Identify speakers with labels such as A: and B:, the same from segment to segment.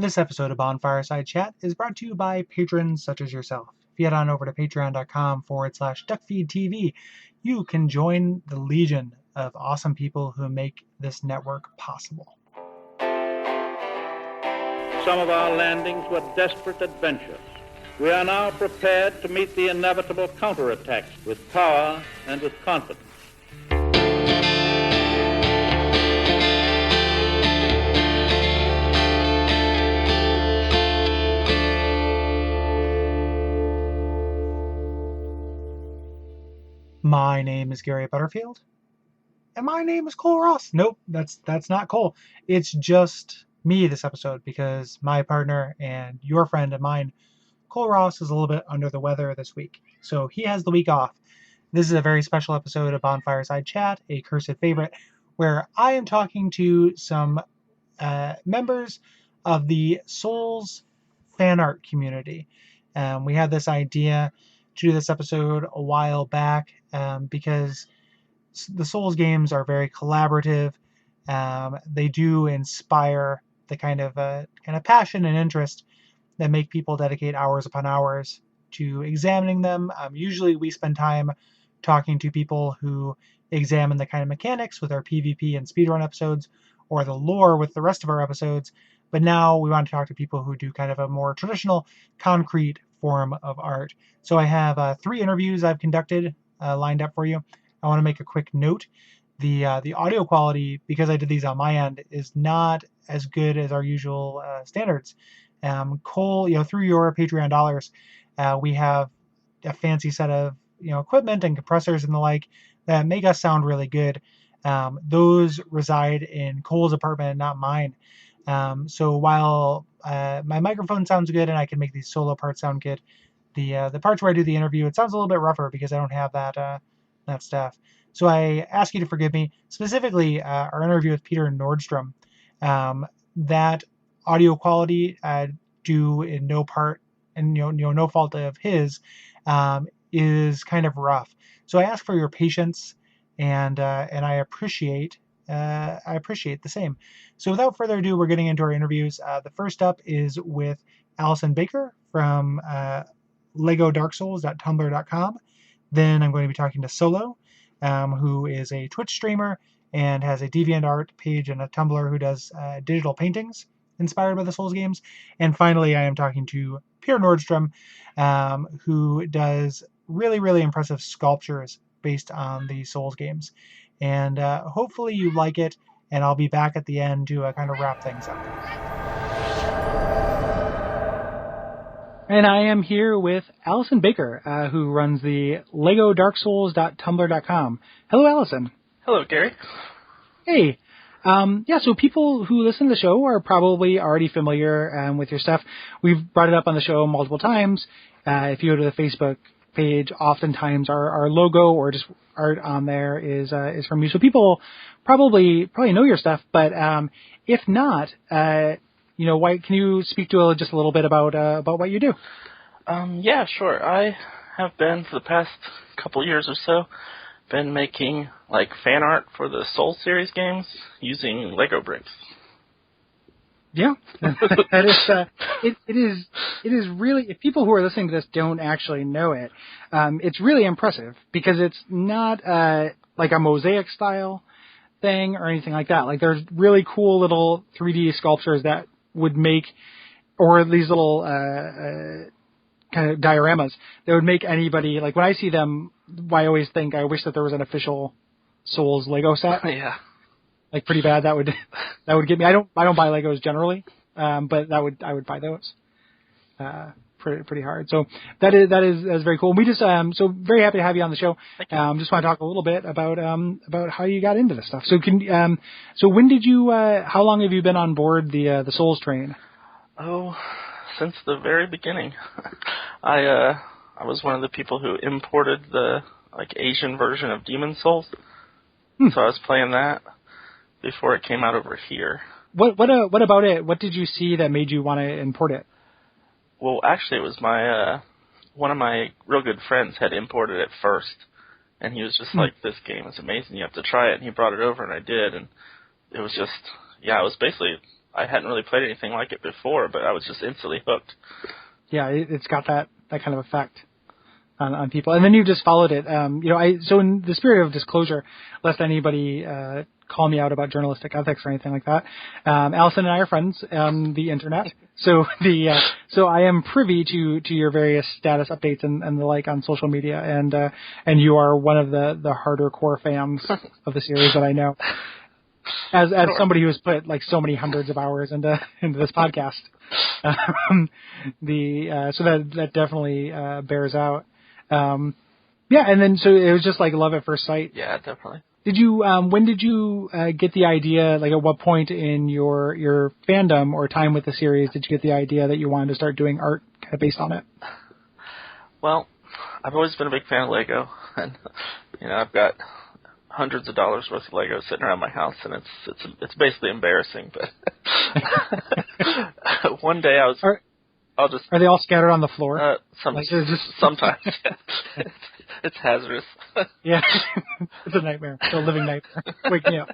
A: This episode of Bonfireside Chat is brought to you by patrons such as yourself. If you head on over to patreon.com/Duckfeed.tv, you can join the legion of awesome people who make this network possible.
B: Some of our landings were desperate adventures. We are now prepared to meet the inevitable counterattacks with power and with confidence.
A: My name is Gary Butterfield, and my name is Cole Ross. Nope, that's not Cole. It's just me this episode because my partner and your friend and mine, Cole Ross, is a little bit under the weather this week, so he has the week off. This is a very special episode of Bonfireside Chat, a cursed favorite, where I am talking to some members of the Souls fan art community. We had this idea to do this episode a while back because the Souls games are very collaborative. They do inspire the kind of passion and interest that make people dedicate hours upon hours to examining them. Usually we spend time talking to people who examine the kind of mechanics with our PvP and speedrun episodes, or the lore with the rest of our episodes. But now we want to talk to people who do kind of a more traditional, concrete form of art. So I have 3 interviews I've conducted lined up for you. I want to make a quick note. The audio quality, because I did these on my end, is not as good as our usual standards. Cole, through your Patreon dollars, we have a fancy set of equipment and compressors and the like that make us sound really good. Those reside in Cole's apartment, not mine. So while my microphone sounds good and I can make these solo parts sound good, the parts where I do the interview, it sounds a little bit rougher because I don't have that stuff. So I ask you to forgive me. Specifically, our interview with Peter Nordstrom, that audio quality, due in no part and no fault of his, is kind of rough. So I ask for your patience, and I appreciate the same. So without further ado, we're getting into our interviews. The first up is with Allison Baker from LegoDarkSouls.tumblr.com. Then I'm going to be talking to Solo, who is a Twitch streamer and has a DeviantArt page and a Tumblr who does digital paintings inspired by the Souls games. And finally, I am talking to Peter Nordstrom, who does really, really impressive sculptures based on the Souls games. And hopefully you like it, and I'll be back at the end to kind of wrap things up. And I am here with Allison Baker, who runs the LegoDarkSouls.tumblr.com. Hello, Allison.
C: Hello, Gary.
A: Hey. So people who listen to the show are probably already familiar with your stuff. We've brought it up on the show multiple times. If you go to the Facebook page, oftentimes our logo or just art on there is from you. So people probably know your stuff. But if not, why can you speak to just a little bit about what you do?
C: Yeah, sure. I have been for the past couple years or so been making fan art for the Soul series games using Lego bricks.
A: Yeah, that is. It is really. If people who are listening to this don't actually know it, it's really impressive because it's not like a mosaic style thing or anything like that. Like there's really cool little 3D sculptures that would make, or these little kind of dioramas that would make anybody, like when I see them, I always think I wish that there was an official Souls Lego set.
C: Yeah.
A: Like pretty bad. That would get me. I don't buy Legos generally, but I would buy those pretty hard. So that is very cool. We just so very happy to have you on the show. Just want to talk a little bit about how you got into this stuff. So so when did you? How long have you been on board the Souls train?
C: Oh, since the very beginning. I was one of the people who imported the Asian version of Demon Souls. So I was playing that before it came out over here.
A: What about it? What did you see that made you want to import it?
C: Well, actually, it was my one of my real good friends had imported it first, and he was just like, "This game is amazing. You have to try it." And he brought it over, and I did, and it was just, it was basically I hadn't really played anything like it before, but I was just instantly hooked.
A: Yeah, it's got that kind of effect on people. And then you just followed it. So in the spirit of disclosure, lest anybody call me out about journalistic ethics or anything like that, Allison and I are friends on the internet. So so I am privy to your various status updates and the like on social media, and you are one of the harder core fans of the series that I know. As
C: Sure.
A: somebody who's put like so many hundreds of hours into this podcast, so that definitely bears out. And then so it was just like love at first sight.
C: Yeah, definitely.
A: Did you? When did you get the idea? Like, at what point in your fandom or time with the series did you get the idea that you wanted to start doing art kind of based on it?
C: Well, I've always been a big fan of Lego, and I've got hundreds of dollars worth of Lego sitting around my house, and it's basically embarrassing. But one day Are they all scattered on the floor? Sometimes. It's hazardous.
A: Yeah, it's a nightmare. It's a living nightmare. Wake me up.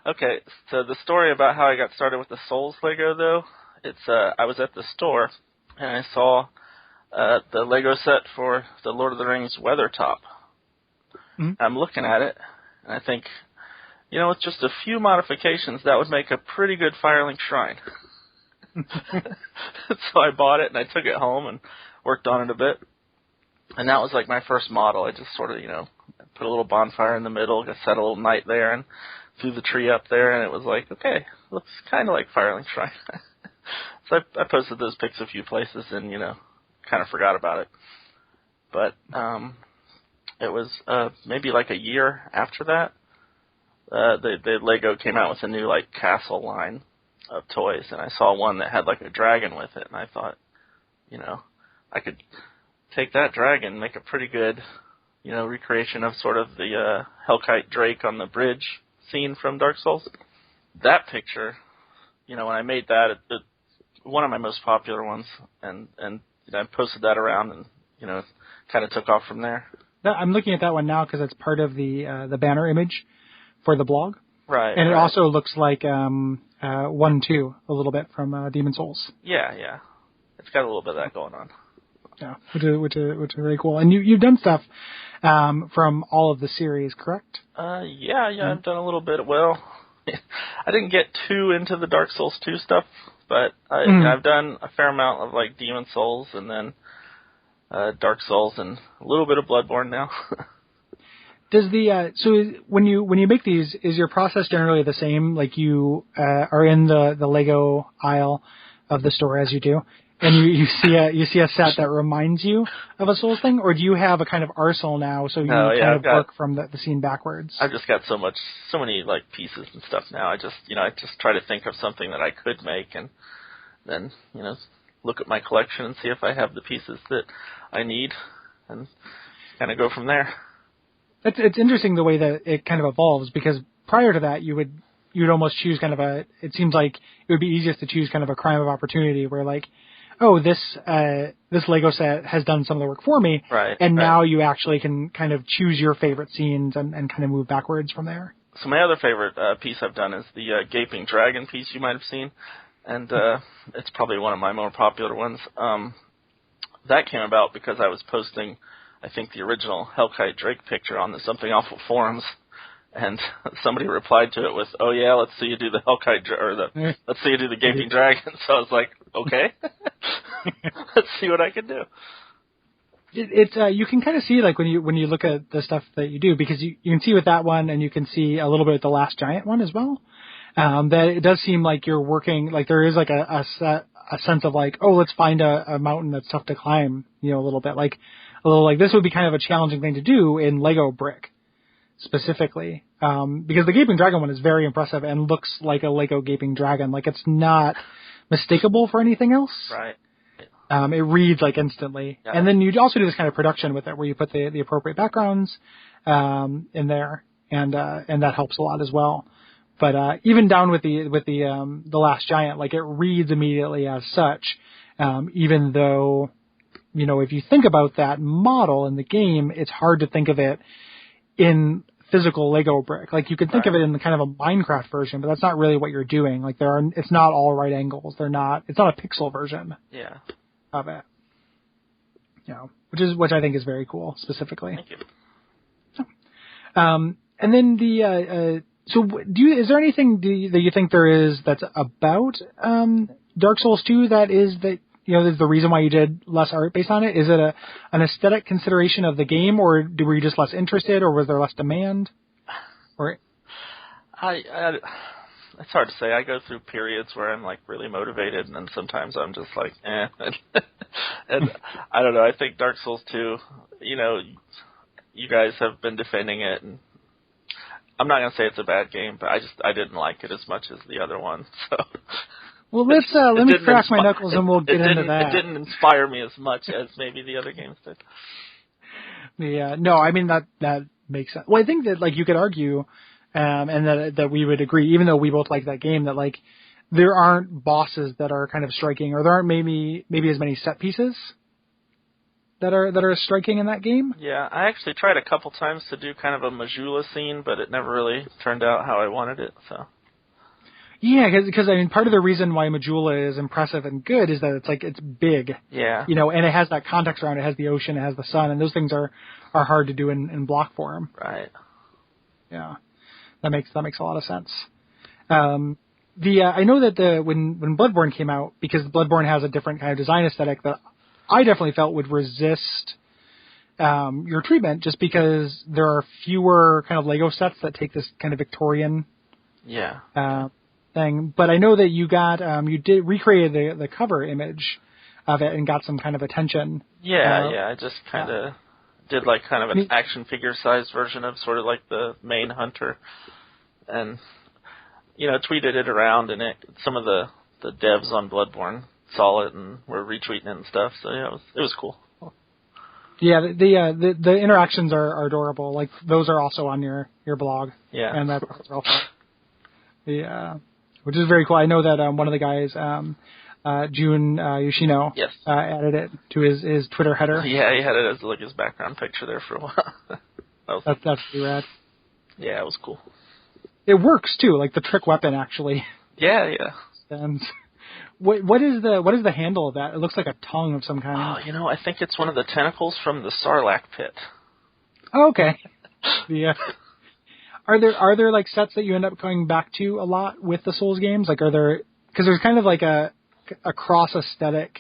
C: Okay, so the story about how I got started with the Souls Lego, though, it's I was at the store, and I saw the Lego set for the Lord of the Rings Weathertop. Mm-hmm. I'm looking at it, and I think, with just a few modifications, that would make a pretty good Firelink shrine. So I bought it, and I took it home and worked on it a bit. And that was like my first model. I just sort of, put a little bonfire in the middle, set a little knight there, and threw the tree up there, and it was like, okay, looks kind of like Firelink shrine. So I posted those pics a few places and, kind of forgot about it. But it was maybe like a year after that, the Lego came out with a new like castle line of toys, and I saw one that had like a dragon with it, and I thought, I could take that dragon and make a pretty good, recreation of sort of the Hellkite Drake on the bridge scene from Dark Souls. That picture, when I made that, it's one of my most popular ones, and I posted that around, and kind of took off from there.
A: I'm looking at that one now because it's part of the banner image for the blog.
C: Right.
A: And it also looks like 1-2 a little bit from Demon Souls.
C: Yeah. It's got a little bit of that going on.
A: Yeah, which is really cool. And you've done stuff from all of the series, correct?
C: Yeah, I've done a little bit. Well, I didn't get too into the Dark Souls 2 stuff, but I've done a fair amount of like Demon Souls and then Dark Souls and a little bit of Bloodborne now.
A: Does so when you make these, is your process generally the same? Like you are in the Lego aisle of the store as you do, and you see a set that reminds you of a Souls thing, or do you have a kind of arsenal now, so you work from the scene backwards?
C: I've just got so many like pieces and stuff now. I just try to think of something that I could make, and then look at my collection and see if I have the pieces that I need, and kind of go from there.
A: It's interesting the way that it kind of evolves, because prior to that you'd almost choose kind of it seems like it would be easiest to choose kind of a crime of opportunity where like, oh, this Lego set has done some of the work for me,
C: right?
A: And now you actually can kind of choose your favorite scenes and kind of move backwards from there.
C: So my other favorite piece I've done is the Gaping Dragon piece you might have seen, and it's probably one of my more popular ones. That came about because I was posting, I think, the original Hellkite Drake picture on the Something Awful forums, and somebody replied to it with, "Oh yeah, let's see you do the Hellkite let's see you do the Gaping Dragon." So I was like, "Okay, let's see what I can do."
A: It's you can kind of see like when you look at the stuff that you do, because you can see with that one, and you can see a little bit with the Last Giant one as well. That it does seem like you're working, like there is like a sense of like, oh, let's find a mountain that's tough to climb, a little bit like. A little like this would be kind of a challenging thing to do in Lego Brick specifically, because the Gaping Dragon one is very impressive and looks like a Lego Gaping Dragon. Like it's not mistakable for anything else.
C: Right.
A: It reads like instantly. Yeah. And then you also do this kind of production with it where you put the appropriate backgrounds in there, and that helps a lot as well. But even down with the Last Giant, like it reads immediately as such, even though. If you think about that model in the game, it's hard to think of it in physical Lego brick. Like, you could think of it in the kind of a Minecraft version, but that's not really what you're doing. Like, it's not all right angles. It's not a pixel version of it. You know, which I think is very cool, specifically.
C: Thank you.
A: And then so is there anything that you think there is that's about Dark Souls 2 that is the reason why you did less art based on it? Is it an aesthetic consideration of the game, or were you just less interested, or was there less demand? Or
C: it's hard to say. I go through periods where I'm like really motivated, and then sometimes I'm just like, eh. And I don't know. I think Dark Souls 2, you guys have been defending it, and I'm not gonna say it's a bad game, but I didn't like it as much as the other one. So.
A: Well, let me crack my knuckles and we'll get into that.
C: It didn't inspire me as much as maybe the other games did.
A: Yeah, no, I mean that makes sense. Well, I think that like you could argue, and that we would agree, even though we both like that game, that like there aren't bosses that are kind of striking, or there aren't maybe as many set pieces that are striking in that game.
C: Yeah, I actually tried a couple times to do kind of a Majula scene, but it never really turned out how I wanted it. So.
A: Yeah, because I mean, part of the reason why Majula is impressive and good is that it's big.
C: Yeah.
A: And it has that context around it. It has the ocean, it has the sun, and those things are hard to do in block form.
C: Right.
A: Yeah, that makes a lot of sense. I know that when Bloodborne came out, because Bloodborne has a different kind of design aesthetic that I definitely felt would resist your treatment, just because there are fewer kind of Lego sets that take this kind of Victorian.
C: Yeah.
A: Thing, but I know that you recreated the cover image of it and got some kind of attention.
C: Yeah, I just kind of did like kind of an action figure sized version of sort of like the main hunter, and tweeted it around, and some of the devs on Bloodborne saw it and were retweeting it and stuff. So yeah, it was cool.
A: Yeah, the interactions are adorable. Like those are also on your blog.
C: Yeah,
A: and that's also which is very cool. I know that one of the guys, Jun Yoshino,
C: yes,
A: added it to his Twitter header.
C: Yeah, he had it as like his background picture there for a while.
A: That's pretty rad.
C: Yeah, it was cool.
A: It works too, like the trick weapon actually.
C: Yeah.
A: And what is the handle of that? It looks like a tongue of some kind.
C: Oh, I think it's one of the tentacles from the Sarlacc pit.
A: Oh, okay. Yeah. Are there like sets that you end up coming back to a lot with the Souls games? Like, because there's kind of like a cross aesthetic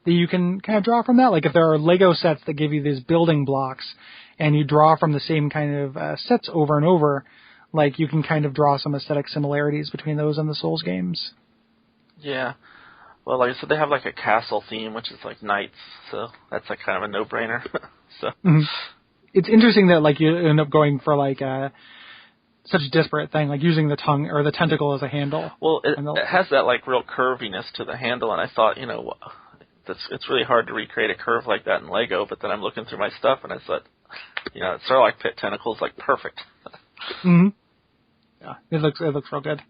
A: that you can kind of draw from that. Like if there are Lego sets that give you these building blocks and you draw from the same kind of sets over and over, like you can kind of draw some aesthetic similarities between those and the Souls games.
C: Yeah. Well, like I said, they have like a castle theme, which is like knights, so that's like kind of a no-brainer. So.
A: Mm-hmm. It's interesting that like you end up going for like such a disparate thing, like using the tongue or the tentacle as a handle.
C: Well, it has that like real curviness to the handle, and I thought, it's really hard to recreate a curve like that in Lego. But then I'm looking through my stuff, and I thought, Sarlacc pit tentacles like perfect.
A: Mm-hmm. Yeah, it looks real good.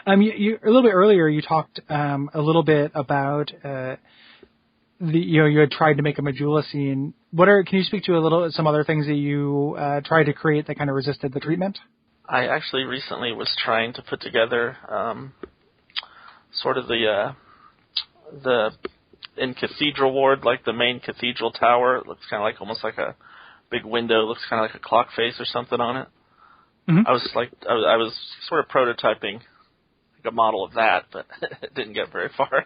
A: You a little bit earlier you talked a little bit about you had tried to make a Majula scene. Can you speak to some other things that you tried to create that kind of resisted the treatment?
C: I actually recently was trying to put together sort of the in Cathedral Ward, like the main cathedral tower. It looks kind of like almost like a big window. It looks kind of like a clock face or something on it. Mm-hmm. I was sort of prototyping like a model of that, but it didn't get very far.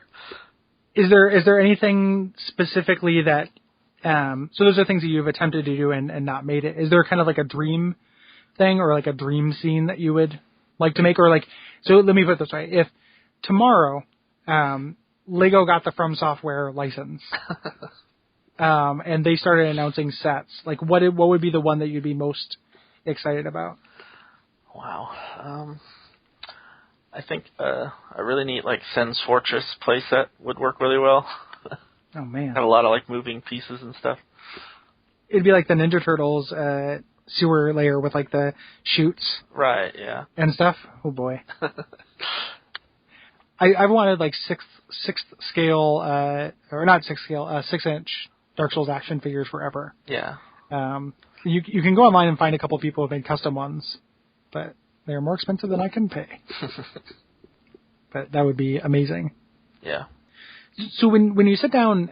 A: Is there anything specifically that so those are things that you've attempted to do and not made it? Is there kind of like a dream thing or like a dream scene that you would like to make? Or like, so let me put it this way. If tomorrow Lego got the From Software license and they started announcing sets, like what would be the one that you'd be most excited about?
C: Wow. I think a really neat like Sen's Fortress playset would work really well.
A: Oh man,
C: have a lot of like moving pieces and stuff.
A: It'd be like the Ninja Turtles sewer layer with like the chutes,
C: right? Yeah,
A: and stuff. Oh boy, I wanted like sixth scale or not 6 scale 6-inch Dark Souls action figures forever.
C: Yeah,
A: You can go online and find a couple people who've made custom ones, but they're more expensive than I can pay. But that would be amazing.
C: Yeah.
A: So when you sit down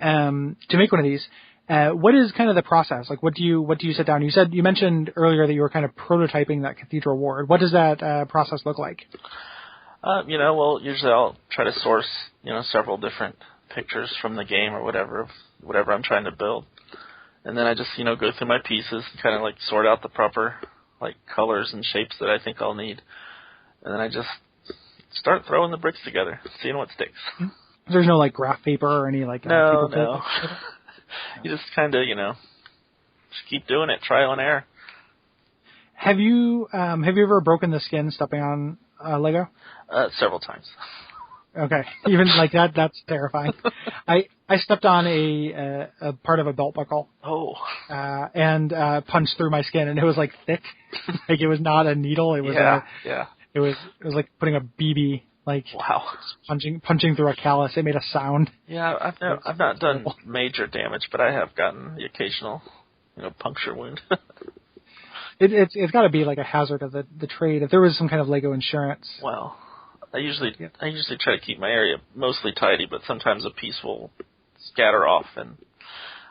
A: to make one of these, what is kind of the process? Like, what do you sit down? You mentioned earlier that you were kind of prototyping that cathedral ward. What does that process look like?
C: Well, usually I'll try to source, several different pictures from the game or whatever I'm trying to build. And then I just, go through my pieces and kind of like sort out the proper like colors and shapes that I think I'll need. And then I just start throwing the bricks together, seeing what sticks.
A: There's no like graph paper or any like
C: no. You just kind of, just keep doing it, trial and error.
A: Have you ever broken the skin stepping on Lego?
C: Several times.
A: Okay, even like that's terrifying. I stepped on a part of a belt buckle.
C: Oh.
A: And punched through my skin, and it was like thick, like it was not a needle. It was It was like putting a BB, like
C: wow,
A: punching through a callus. It made a sound.
C: Yeah, I've not done major damage, but I have gotten the occasional, puncture wound.
A: It's got to be like a hazard of the trade. If there was some kind of Lego insurance.
C: Well, I usually try to keep my area mostly tidy, but sometimes a piece will scatter off, and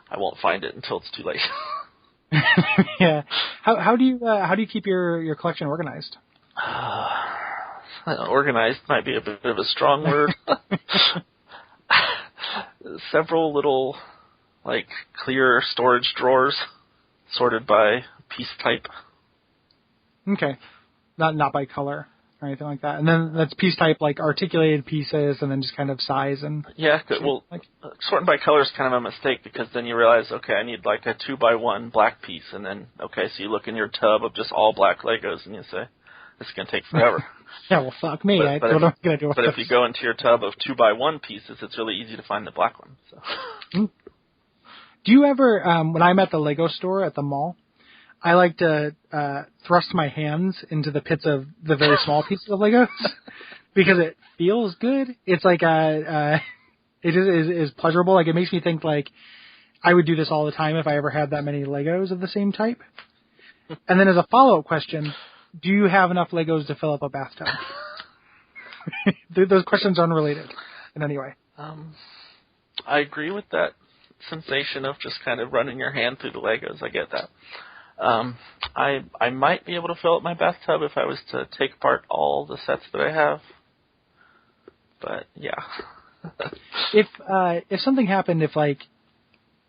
C: I won't find it until it's too late.
A: Yeah. How do you keep your collection organized?
C: Organized might be a bit of a strong word. Several little, like, clear storage drawers sorted by piece type.
A: Okay. Not by color or anything like that. And then that's piece type, like articulated pieces, and then just kind of size and...
C: Yeah, well, sorting by color is kind of a mistake, because then you realize, okay, I need like a 2x1 black piece, and then, okay, so you look in your tub of just all black Legos, and you say, this is going to take forever.
A: Yeah, well, fuck me. What am I going to do with this?
C: But if you go into your tub of 2x1 pieces, it's really easy to find the black one. So.
A: Do you ever, when I'm at the Lego store at the mall, I like to thrust my hands into the pits of the very small pieces of Legos because it feels good. It's like it is pleasurable. Like, it makes me think like I would do this all the time if I ever had that many Legos of the same type. And then as a follow-up question, do you have enough Legos to fill up a bathtub? Those questions are unrelated in any way.
C: I agree with that sensation of just kind of running your hand through the Legos. I get that. I might be able to fill up my bathtub if I was to take apart all the sets that I have. But yeah.
A: If something happened, if like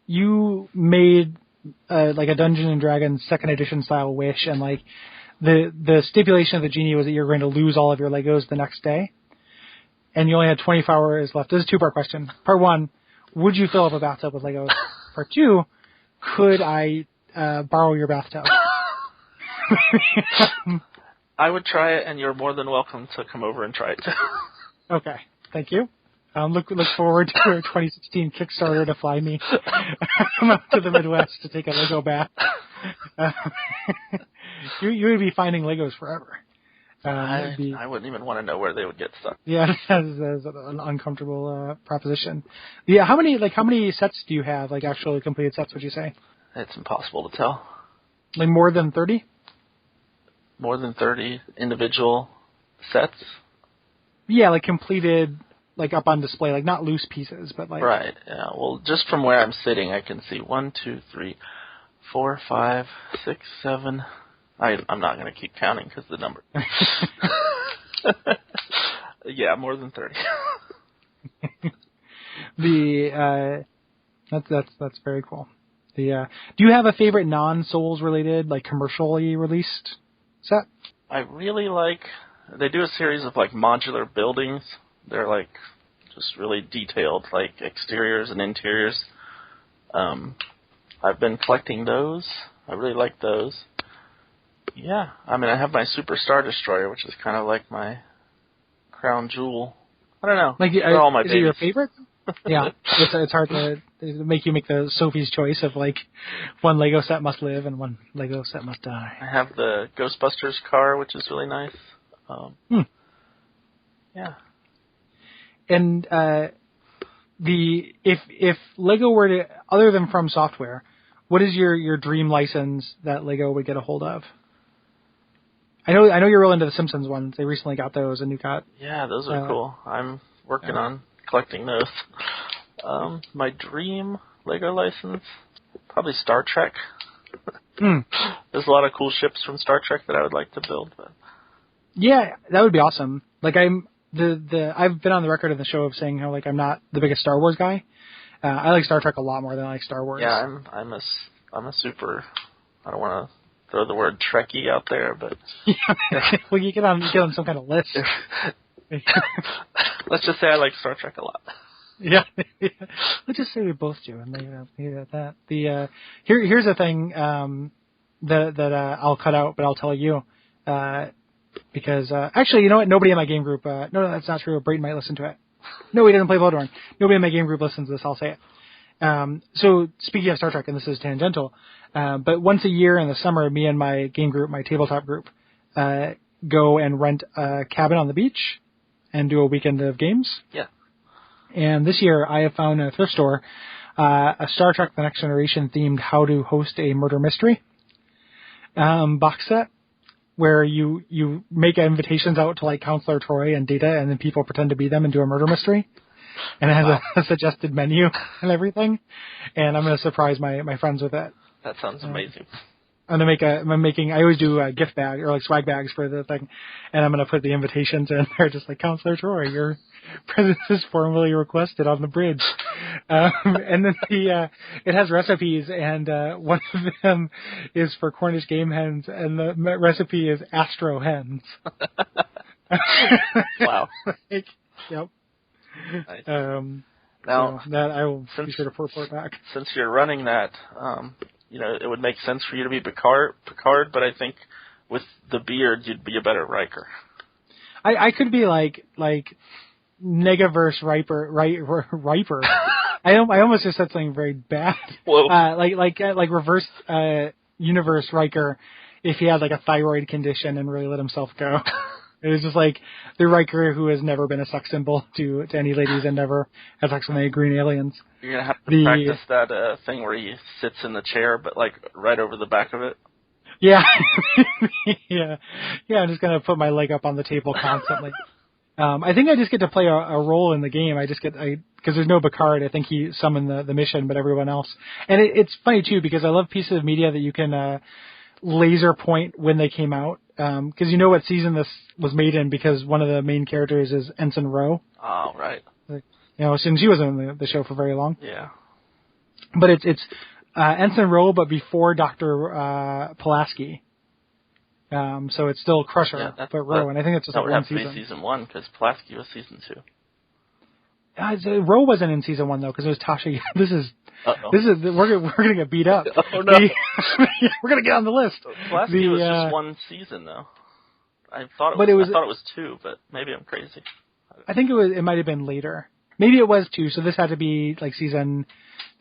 A: you made like a Dungeons and Dragons 2nd edition style wish, and like the stipulation of the genie was that you're going to lose all of your Legos the next day, and you only had 24 hours left. This is a 2-part question. Part 1, would you fill up a bathtub with Legos? Part 2, could I borrow your bathtub?
C: I would try it, and you're more than welcome to come over and try it too.
A: Okay, thank you. Look forward to your 2016 Kickstarter to fly me up to the Midwest to take a Lego bath. You would be finding Legos forever.
C: I wouldn't even want to know where they would get stuck.
A: Yeah, that's an uncomfortable proposition. Yeah, how many sets do you have? Like actually completed sets? Would you say?
C: It's impossible to tell.
A: Like more than 30?
C: More than 30 individual sets?
A: Yeah, like completed, like up on display, like not loose pieces, but like...
C: Right, yeah. Well, just from where I'm sitting, I can see 1, 2, 3, 4, 5, 6, 7... I'm not going to keep counting because the number... Yeah, more than 30. That's
A: very cool. Do you have a favorite non-Souls related, like commercially released set?
C: I really like, they do a series of like modular buildings. They're like just really detailed, like exteriors and interiors. I've been collecting those. I really like those. Yeah, I mean, I have my Super Star Destroyer, which is kind of like my crown jewel. I don't know.
A: Like,
C: they're all my babies.
A: Is it your favorite? Yeah, it's hard to make the Sophie's choice of like one Lego set must live and one Lego set must die.
C: I have the Ghostbusters car, which is really nice. Yeah.
A: And if Lego were to, other than From Software, what is your dream license that Lego would get a hold of? I know you're real into the Simpsons ones. They recently got those, and you got...
C: Yeah, those are cool. I'm working on collecting those. My dream Lego license, probably Star Trek. There's a lot of cool ships from Star Trek that I would like to build. But.
A: Yeah, that would be awesome. Like I've been on the record of the show of saying how like I'm not the biggest Star Wars guy. I like Star Trek a lot more than I like Star Wars.
C: Yeah, I'm a super. I don't want to throw the word Trekkie out there, but
A: well, you get on some kind of list.
C: Let's just say I like Star Trek a lot.
A: Yeah, let's just say we both do, and leave it at that. Here's the thing that I'll cut out, but I'll tell you because actually, you know what? Nobody in my game group. No, that's not true. Brayton might listen to it. No, he doesn't play Bloodborne. Nobody in my game group listens to this. I'll say it. So speaking of Star Trek, and this is tangential, but once a year in the summer, me and my game group, my tabletop group, go and rent a cabin on the beach and do a weekend of games.
C: Yeah.
A: And this year, I have found in a thrift store a Star Trek The Next Generation themed How to Host a Murder Mystery box set, where you make invitations out to like Counselor Troy and Data, and then people pretend to be them and do a murder mystery. And it has a suggested menu and everything. And I'm going to surprise my friends with it.
C: That sounds amazing.
A: I always do a gift bag or like swag bags for the thing, and I'm going to put the invitations in there just like, Counselor Troy, your presence is formally requested on the bridge. And then it has recipes, and one of them is for Cornish game hens, and the recipe is Astro hens.
C: Wow.
A: Yep.
C: Nice.
A: Now, so that I will be sure to report back.
C: Since you're running that, it would make sense for you to be Picard, but I think with the beard, you'd be a better Riker.
A: I could be like Negaverse Riper. I almost just said something very bad.
C: Whoa.
A: Like reverse universe Riker, if he had like a thyroid condition and really let himself go. It was just like the Riker who has never been a sex symbol to any ladies and never had sex with any green aliens.
C: You're going to have to practice that thing where he sits in the chair, but like right over the back of it.
A: Yeah. Yeah, I'm just going to put my leg up on the table constantly. I think I just get to play a role in the game. Because there's no Picard, I think he summoned the mission, but everyone else. And it's funny too, because I love pieces of media that you can laser point when they came out. Because you know what season this was made in, because one of the main characters is Ensign Ro.
C: Oh, right.
A: Since she wasn't in the show for very long.
C: Yeah.
A: But it's Ensign Ro, but before Dr. Pulaski. So it's still Crusher, but Ro, and I think it's just
C: that would
A: one
C: have to be season 1, because Pulaski was season 2.
A: Ro wasn't in season 1 though, because it was Tasha. We're gonna get beat up.
C: Oh no,
A: we're gonna get on the list.
C: Pulaski was just one season though. I thought it was 2, but maybe I'm crazy.
A: I think it might have been later. Maybe it was 2, so this had to be like season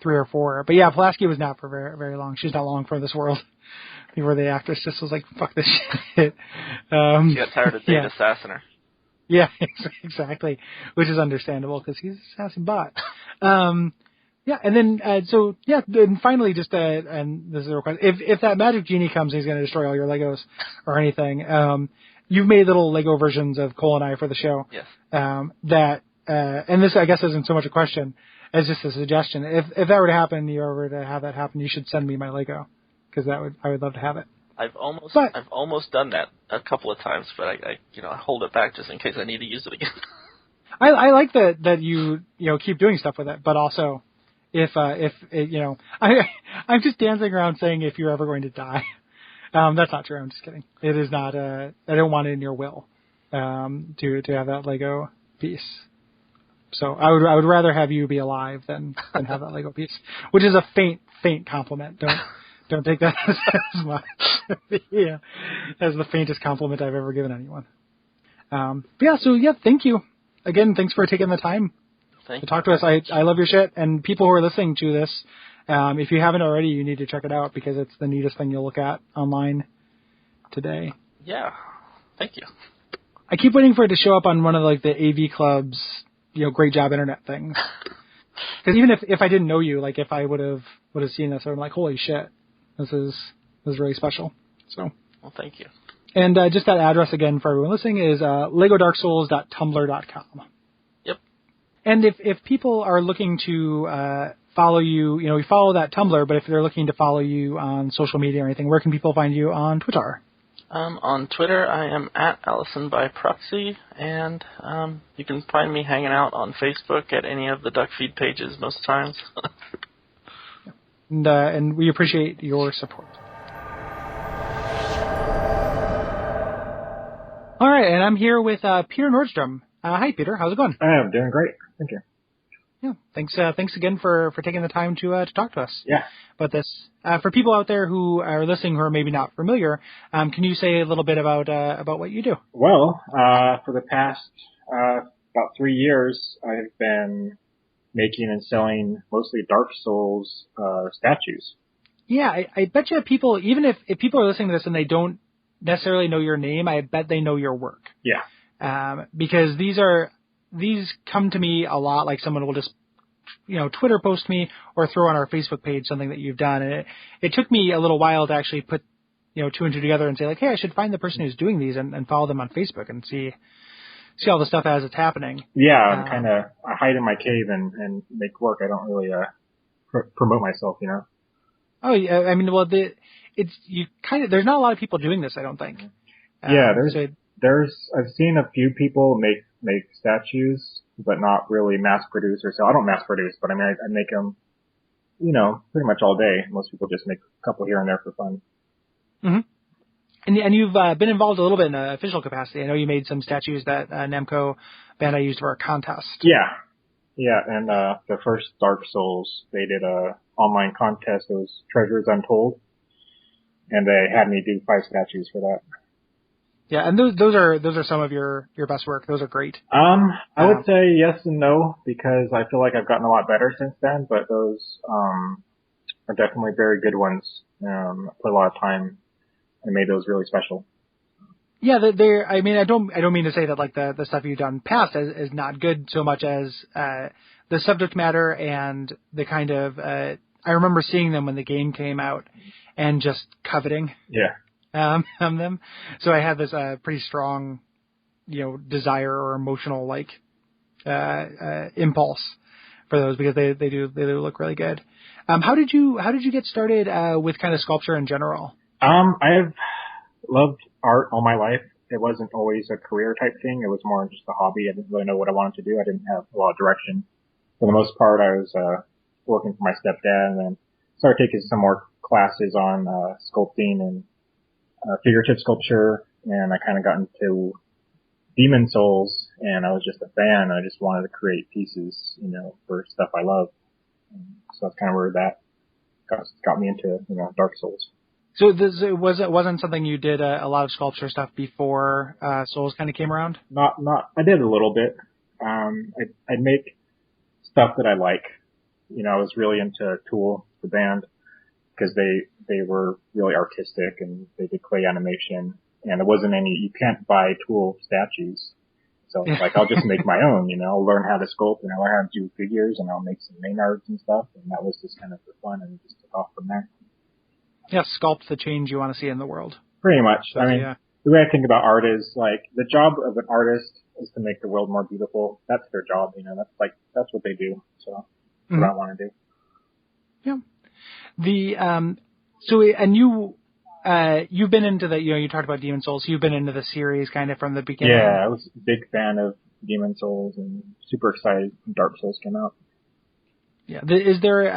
A: 3 or 4. But yeah, Pulaski was not for very, very long. She's not long for this world. Where the actress just was like, fuck this shit.
C: She got tired of Data assassin her.
A: Yeah, exactly. Which is understandable, because he's an assassin bot. Yeah, and then, and finally, just, and this is a request, if that magic genie comes and he's going to destroy all your Legos or anything, you've made little Lego versions of Cole and I for the show.
C: Yes.
A: And this, I guess, isn't so much a question as just a suggestion. If that were to happen, you were to have that happen, you should send me my Lego, because I would love to have it.
C: I've almost done that a couple of times, but I hold it back just in case I need to use it again.
A: I like that you keep doing stuff with it, but also, I'm just dancing around saying if you're ever going to die. That's not true. I'm just kidding. It is not. I don't want it in your will to have that Lego piece. So I would rather have you be alive than have that Lego piece, which is a faint compliment. Don't take that as much. Yeah, as the faintest compliment I've ever given anyone. Thank you again. Thanks for taking the time to talk to us. I love your shit, and people who are listening to this, if you haven't already, you need to check it out, because it's the neatest thing you'll look at online today.
C: Yeah, thank you.
A: I keep waiting for it to show up on one of the AV Club's, great job internet things. Because even if I didn't know you, like if I would have seen this, I'm like, holy shit, this is really special. So.
C: Well, thank you.
A: And just that address again for everyone listening is legodarksouls.tumblr.com.
C: Yep.
A: And if people are looking to follow you, we follow that Tumblr, but if they're looking to follow you on social media or anything, where can people find you on Twitter?
C: On Twitter, I am at Allison by proxy, and you can find me hanging out on Facebook at any of the Duckfeed pages most times.
A: And we appreciate your support. All right, and I'm here with Peter Nordstrom. Hi, Peter. How's it going?
D: I'm doing great. Thank you.
A: Yeah, thanks again for taking the time to talk to us.
D: Yeah.
A: About this. For people out there who are listening who are maybe not familiar, can you say a little bit about what you do?
D: Well, for the past about 3 years, I've been making and selling mostly Dark Souls statues.
A: Yeah, I bet you people, even if people are listening to this and they don't necessarily know your name, I bet they know your work.
D: Yeah.
A: Because these come to me a lot, like someone will just, Twitter post me or throw on our Facebook page something that you've done. And it took me a little while to actually put, 2 and 2 together and say like, hey, I should find the person who's doing these and follow them on Facebook and see all the stuff as it's happening.
D: Yeah, I hide in my cave and make work. I don't really promote myself,
A: Oh, yeah. I mean, well, there's not a lot of people doing this, I don't think.
D: Yeah, I've seen a few people make statues, but not really mass produce or so. I don't mass produce, but I mean, I make them, pretty much all day. Most people just make a couple here and there for fun.
A: Mm-hmm. And you've been involved a little bit in an official capacity. I know you made some statues that Namco Bandai used for a contest.
D: Yeah. Yeah, and the first Dark Souls, they did a online contest. It was Treasures Untold, and they had me do 5 statues for that.
A: Yeah, and those are some of your best work. Those are great.
D: I would say yes and no, because I feel like I've gotten a lot better since then, but those are definitely very good ones. I put a lot of time and made those really special.
A: Yeah, I mean, I don't mean to say that like the stuff you've done past is not good so much as the subject matter and the kind of I remember seeing them when the game came out and just coveting.
D: Yeah.
A: Them. So I had this pretty strong, desire or emotional like impulse for those because they do look really good. How did you get started with kind of sculpture in general?
D: I've loved art all my life. It wasn't always a career type thing. It was more just a hobby. I didn't really know what I wanted to do. I didn't have a lot of direction. For the most part, I was working for my stepdad, and then started taking some more classes on sculpting and figurative sculpture, and I kind of got into Demon Souls, and I was just a fan. I just wanted to create pieces, for stuff I love. And so that's kind of where that got me into, Dark Souls.
A: So it wasn't something you did a lot of sculpture stuff before Souls kind of came around?
D: Not. I did a little bit. I'd make stuff that I like. I was really into Tool, the band, because they were really artistic and they did clay animation, and there wasn't any. You can't buy Tool statues, so I'll just make my own. I'll learn how to sculpt and I'll learn how to do figures and I'll make some Maynards and stuff, and that was just kind of for fun and just took off from there.
A: Yeah, sculpt the change you want to see in the world.
D: Pretty much.
A: So,
D: The way I think about art is the job of an artist is to make the world more beautiful. That's their job, that's what they do. So that's what I want to do.
A: Yeah. And you've been into the, you talked about Demon Souls. You've been into the series kind of from the beginning.
D: Yeah, I was a big fan of Demon Souls and super excited when Dark Souls came out.
A: Yeah. Is there,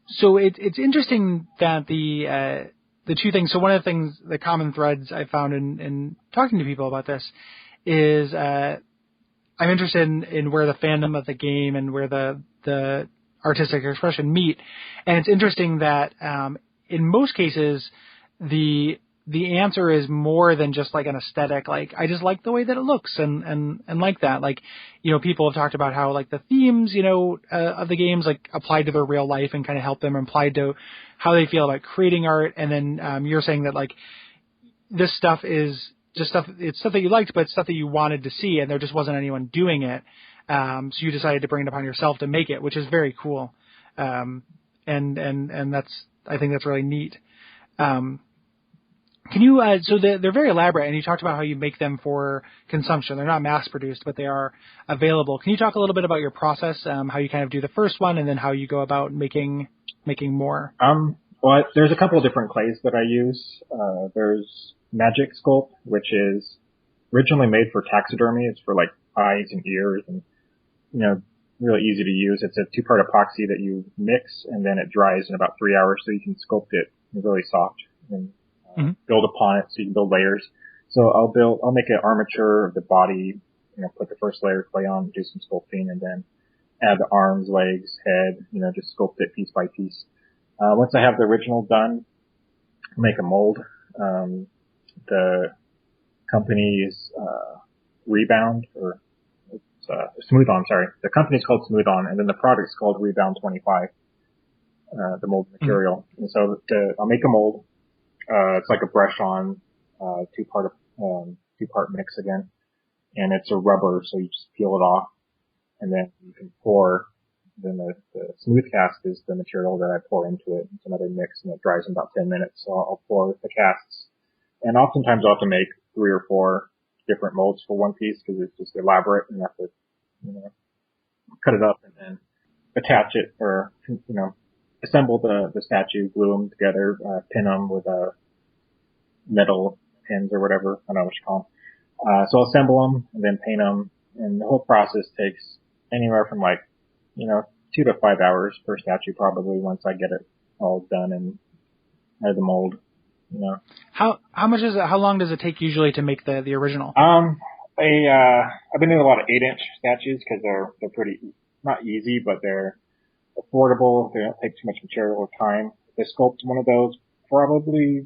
A: so it's interesting that the 2 things. So one of the things, the common threads I found in talking to people about this is, I'm interested in where the fandom of the game and where the artistic expression meet. And it's interesting that, in most cases, the answer is more than just like an aesthetic. Like, I just like the way that it looks and like that. Like, people have talked about how like the themes, of the games like apply to their real life and kind of help them apply to how they feel about creating art. And then, you're saying that like this stuff is just stuff, it's stuff that you liked, but it's stuff that you wanted to see and there just wasn't anyone doing it. So you decided to bring it upon yourself to make it, which is very cool. And I think that's really neat. Can you, so they're very elaborate, and you talked about how you make them for consumption. They're not mass produced, but they are available. Can you talk a little bit about your process, how you kind of do the first one, and then how you go about making more?
D: Well, there's a couple of different clays that I use. There's Magic Sculpt, which is originally made for taxidermy. It's for like eyes and ears and, really easy to use. It's a 2-part epoxy that you mix, and then it dries in about 3 hours, so you can sculpt it really soft and build upon it, so you can build layers. So I'll make an armature of the body, put the first layer of clay on, do some sculpting, and then add the arms, legs, head, just sculpt it piece by piece. Once I have the original done, make a mold. The company's Rebound, or Smooth On, sorry. The company's called Smooth On, and then the product's called Rebound 25, the mold material. And so I'll make a mold. It's like a brush on, 2-part mix again. And it's a rubber, so you just peel it off, and then you can pour. Then the smooth cast is the material that I pour into it. It's another mix, and it dries in about 10 minutes. So I'll pour the casts. And oftentimes I'll have to make 3 or 4 different molds for one piece, because it's just elaborate, and you have to, cut it up and then attach it, or, assemble the statue, glue them together, pin them with metal pins or whatever. I don't know what you call them. So I'll assemble them and then paint them, and the whole process takes anywhere from 2 to 5 hours per statue, probably, once I get it all done and out of the mold.
A: How long does it take usually to make the original?
D: I've been doing a lot of 8-inch statues, because they're pretty, not easy, but they're affordable. They don't take too much material or time. To sculpt one of those, probably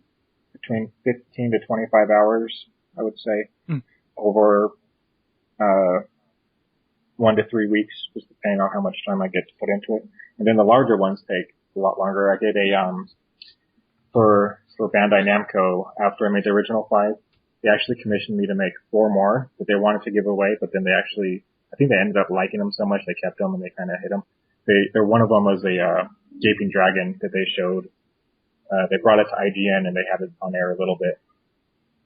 D: between 15 to 25 hours, I would say, over 1 to 3 weeks, just depending on how much time I get to put into it. And then the larger ones take a lot longer. I did for Bandai Namco, after I made the original 5, they actually commissioned me to make 4 more that they wanted to give away, but then I think they ended up liking them so much they kept them, and they kind of hid them. One of them was a gaping dragon that they showed. They brought it to IGN, and they had it on air a little bit.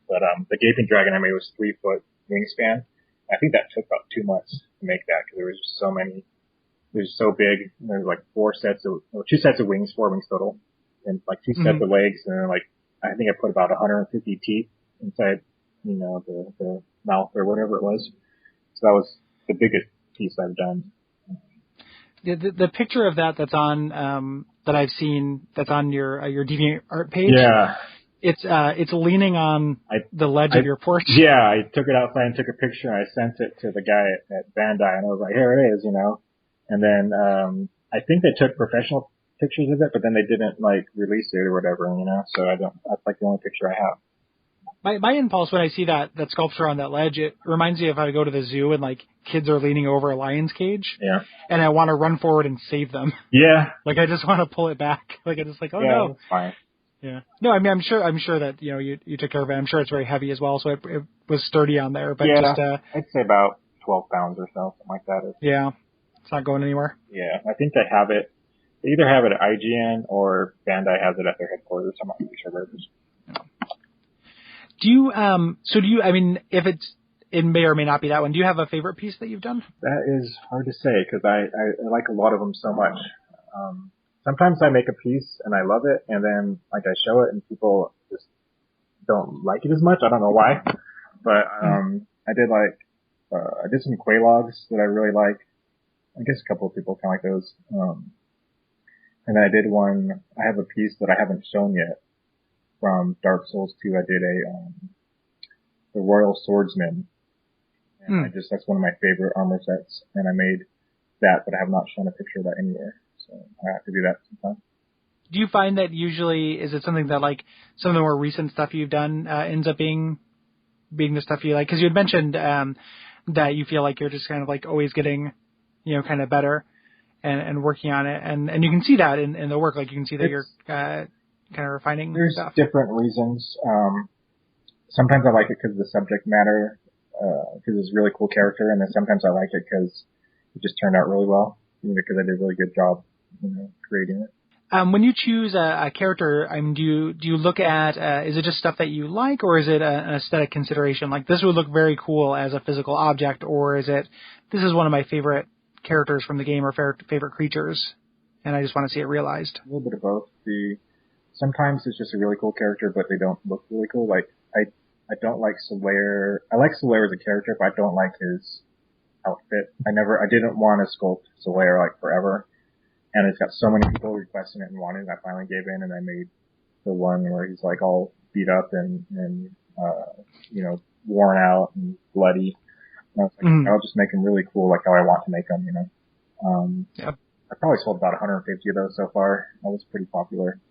D: But the gaping dragon I made was 3-foot wingspan. I think that took about 2 months to make that, because there was just so many. It was so big. There was 2 sets of wings, 4 wings total, and 2 sets of legs, and then I think I put about 150 teeth inside, the mouth or whatever it was. So that was the biggest piece I've done.
A: The picture of that's on that I've seen, that's on your DeviantArt page.
D: Yeah.
A: It's leaning on the ledge of your porch.
D: Yeah, I took it outside and took a picture, and I sent it to the guy at Bandai, and I was like, here it is, And then I think they took professional pictures of it, but then they didn't release it or whatever, So that's the only picture I have.
A: My impulse when I see that sculpture on that ledge, it reminds me of how I go to the zoo and kids are leaning over a lion's cage.
D: Yeah.
A: And I want to run forward and save them.
D: Yeah.
A: I just want to pull it back. I just no.
D: That's fine.
A: Yeah. No, I mean, I'm sure that, you took care of it. I'm sure it's very heavy as well, so it was sturdy on there. But
D: yeah,
A: just,
D: I'd say about 12 pounds or so, something like that.
A: Yeah. It's not going anywhere.
D: Yeah. I think they have it. They either have it at IGN or Bandai has it at their headquarters. I'm not really sure where it is.
A: If it may or may not be that one, do you have a favorite piece that you've done?
D: That is hard to say, because I like a lot of them so much. Sometimes I make a piece and I love it, and then I show it and people just don't like it as much. I don't know why, but I did some Quaylogs that I really like. I guess a couple of people kind of like those. And then I did one. I have a piece that I haven't shown yet from Dark Souls 2. I did the Royal Swordsman. And that's one of my favorite armor sets, and I made that, but I have not shown a picture of that anywhere. So I have to do that sometime.
A: Do you find that usually, is it something that some of the more recent stuff you've done ends up being the stuff you like? Because you had mentioned that you feel like you're just kind of always getting, kind of better and working on it, and you can see that in the work. You can see that you're kind of refining
D: there's
A: stuff.
D: Different reasons. Sometimes I like it because of the subject matter, because it's a really cool character, and then sometimes I like it because it just turned out really well, because I did a really good job, creating it.
A: When you choose a character, do you look at, is it just stuff that you like, or is it an aesthetic consideration? Like, this would look very cool as a physical object, or is it, this is one of my favorite characters from the game or favorite creatures, and I just want to see it realized?
D: A little bit of both. Sometimes it's just a really cool character, but they don't look really cool. Like, I don't like Solaire. I like Solaire as a character, but I don't like his outfit. I didn't want to sculpt Solaire, like, forever. And it's got so many people requesting it and wanting it, I finally gave in, and I made the one where he's like all beat up and worn out and bloody. And I was like, I'll just make him really cool, like how I want to make him,
A: Yep.
D: I probably sold about 150 of those so far. That was pretty popular.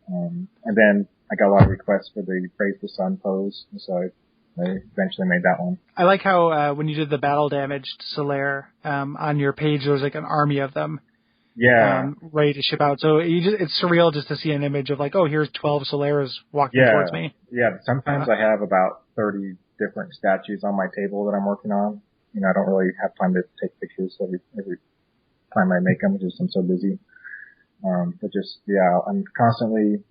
D: And then I got a lot of requests for the Praise the Sun pose, so I eventually made that one.
A: I like how when you did the battle damaged Solaire on your page, there was like an army of them.
D: Yeah.
A: Ready to ship out. So it's surreal just to see an image of like, oh, here's 12 Solaires walking towards me.
D: Yeah. Sometimes I have about 30 different statues on my table that I'm working on. I don't really have time to take pictures every time I make them, just I'm so busy. But just, I'm constantly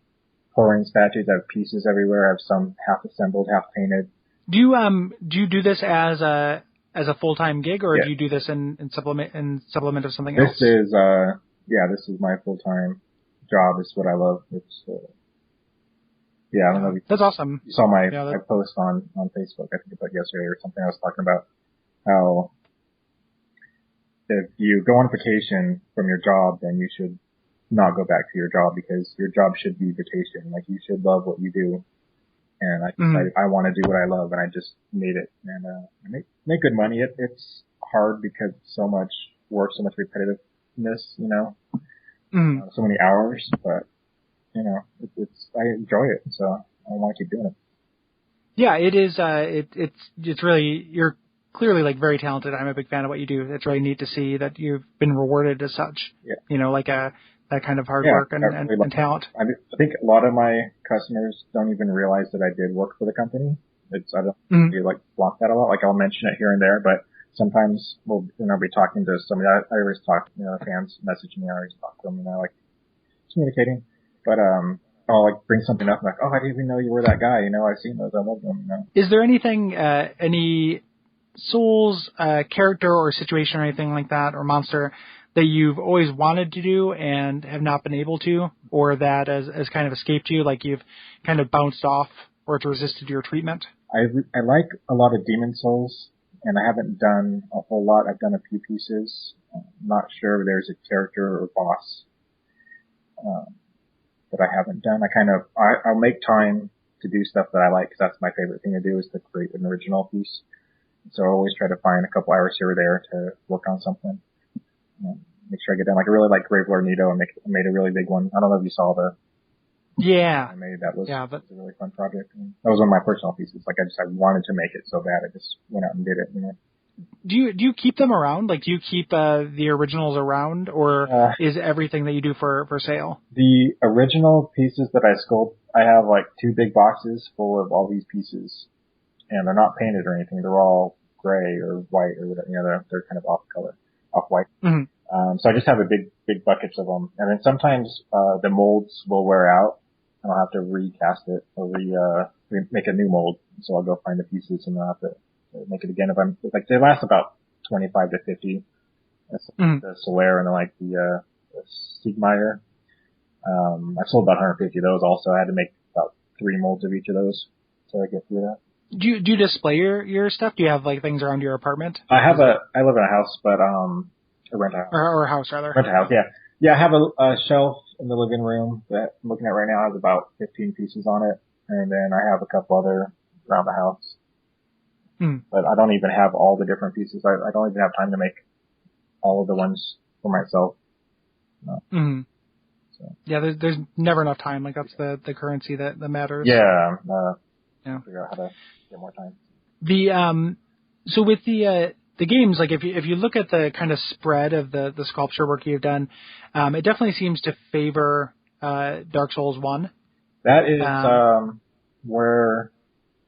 D: pouring statues. I have pieces everywhere. I have some half assembled, half painted.
A: Do you do this as a full-time gig, or do you do this in supplement of something else?
D: This is my full-time job. It's what I love. It's, I don't know.
A: That's awesome.
D: You saw my post on Facebook, I think about yesterday or something. I was talking about how if you go on vacation from your job, then you should not go back to your job, because your job should be vacation. Like, you should love what you do. And I decided I want to do what I love, and I just made it. And I make good money. It's hard because so much work, so much repetitiveness, so many hours. But I enjoy it, so I want to keep doing it. Yeah,
A: it is. It's really, you're clearly like very talented. I'm a big fan of what you do. It's really neat to see that you've been rewarded as such.
D: Yeah.
A: Like that kind of hard work and talent.
D: I think a lot of my customers don't even realize that I did work for the company. I don't really like block that a lot. Like, I'll mention it here and there, but sometimes we'll be talking to somebody. I always talk, fans message me. I always talk to them, like communicating. But I'll like bring something up, like, oh, I didn't even know you were that guy. I've seen those. I love them.
A: Is there anything, any Souls character or situation or anything like that, or monster that you've always wanted to do and have not been able to, or that has kind of escaped you, like you've kind of bounced off or it's resisted your treatment?
D: I like a lot of Demon Souls, and I haven't done a whole lot. I've done a few pieces. I'm not sure if there's a character or boss that I haven't done. I'll make time to do stuff that I like, because that's my favorite thing to do, is to create an original piece. So I always try to find a couple hours here or there to work on something. Make sure I get done. Like, I really like Gravelord Nito. I made a really big one. I don't know if you saw the.
A: Yeah.
D: I made that. Was a really fun project. And that was one of my personal pieces. Like, I wanted to make it so bad. I just went out and did it.
A: Do you keep them around? Like, do you keep the originals around, or is everything that you do for sale?
D: The original pieces that I sculpt, I have like 2 big boxes full of all these pieces, and they're not painted or anything. They're all gray or white or whatever. They're kind of off white.
A: Mm-hmm.
D: So I just have a big buckets of them, and then sometimes the molds will wear out, and I'll have to recast it or make a new mold. So I'll go find the pieces, and I'll have to make it again. They last about 25 to 50. That's the Solaire and the Siegmeyer. I've sold about 150 of those. Also, I had to make about 3 molds of each of those, so I get through that.
A: Do you display your stuff? Do you have like things around your apartment?
D: I live in a house, but I rent a house.
A: Or a house, rather.
D: Rent a house, yeah. Yeah, I have a shelf in the living room that I'm looking at right now. Has about 15 pieces on it, and then I have a couple other around the house. But I don't even have all the different pieces. I don't even have time to make all of the ones for myself. No. So.
A: Yeah, there's never enough time. Like, that's the currency that matters.
D: Yeah. Figure out how to get more time.
A: So with the games, like if you look at the kind of spread of the sculpture work you've done, it definitely seems to favor Dark Souls 1.
D: That is where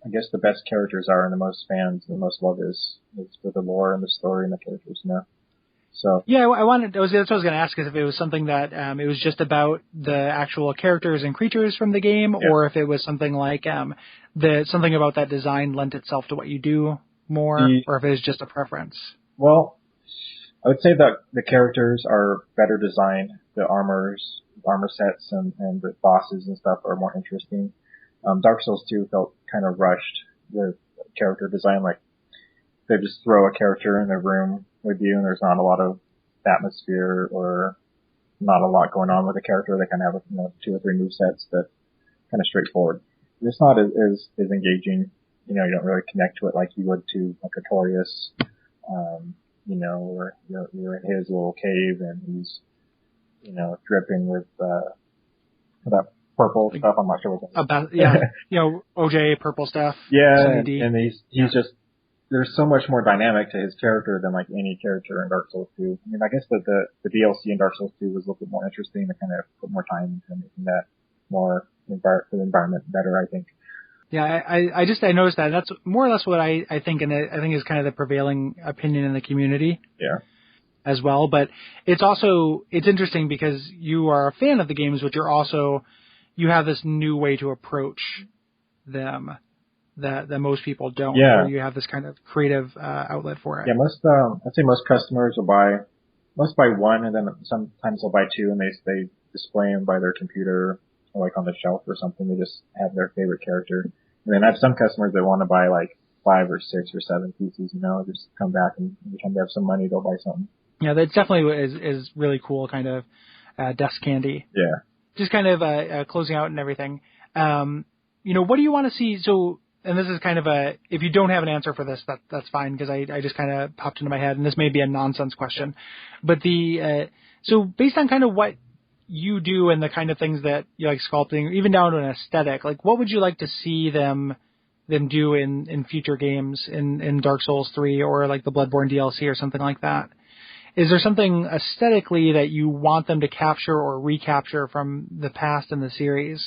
D: I guess the best characters are, and the most fans, the most love is for the lore and the story and the characters, So
A: yeah, that's what I was going to ask, is if it was something that it was just about the actual characters and creatures from the game, or if it was something like something about that design lent itself to what you do more, or if it was just a preference.
D: Well, I would say that the characters are better designed. The armor sets and the bosses and stuff are more interesting. Dark Souls 2 felt kind of rushed with character design. Like, they just throw a character in the room with you and there's not a lot of atmosphere or not a lot going on with the character. They kind of have, 2 or 3 movesets that kind of straightforward. It's not as engaging. You don't really connect to it like you would to like Artorias, where you're in his little cave and he's, dripping with, that purple stuff. I'm not sure what that is.
A: OJ purple stuff.
D: Yeah, and he's just, there's so much more dynamic to his character than like any character in Dark Souls 2. I mean, I guess the DLC in Dark Souls 2 was a little bit more interesting. They kind of put more time into making that more for the environment better, I think.
A: Yeah, I noticed that. That's more or less what I think, and I think is kind of the prevailing opinion in the community.
D: Yeah.
A: As well, but it's interesting because you are a fan of the games, but you have this new way to approach them that most people don't.
D: Yeah.
A: Where you have this kind of creative outlet for it.
D: Yeah, I'd say most customers will buy one, and then sometimes they'll buy 2, and they display them by their computer or like on the shelf or something. They just have their favorite character. And then I have some customers that want to buy like 5 or 6 or 7 pieces. Just come back and every time they have some money, they'll buy something.
A: Yeah, that definitely is really cool, kind of desk candy.
D: Yeah.
A: Just kind of closing out and everything. What do you want to see? So, and this is kind of if you don't have an answer for this, that's fine, because I just kind of popped into my head, and this may be a nonsense question. But so based on kind of what you do and the kind of things that you like sculpting, even down to an aesthetic, like what would you like to see them do in future games in Dark Souls 3 or like the Bloodborne DLC or something like that? Is there something aesthetically that you want them to capture or recapture from the past in the series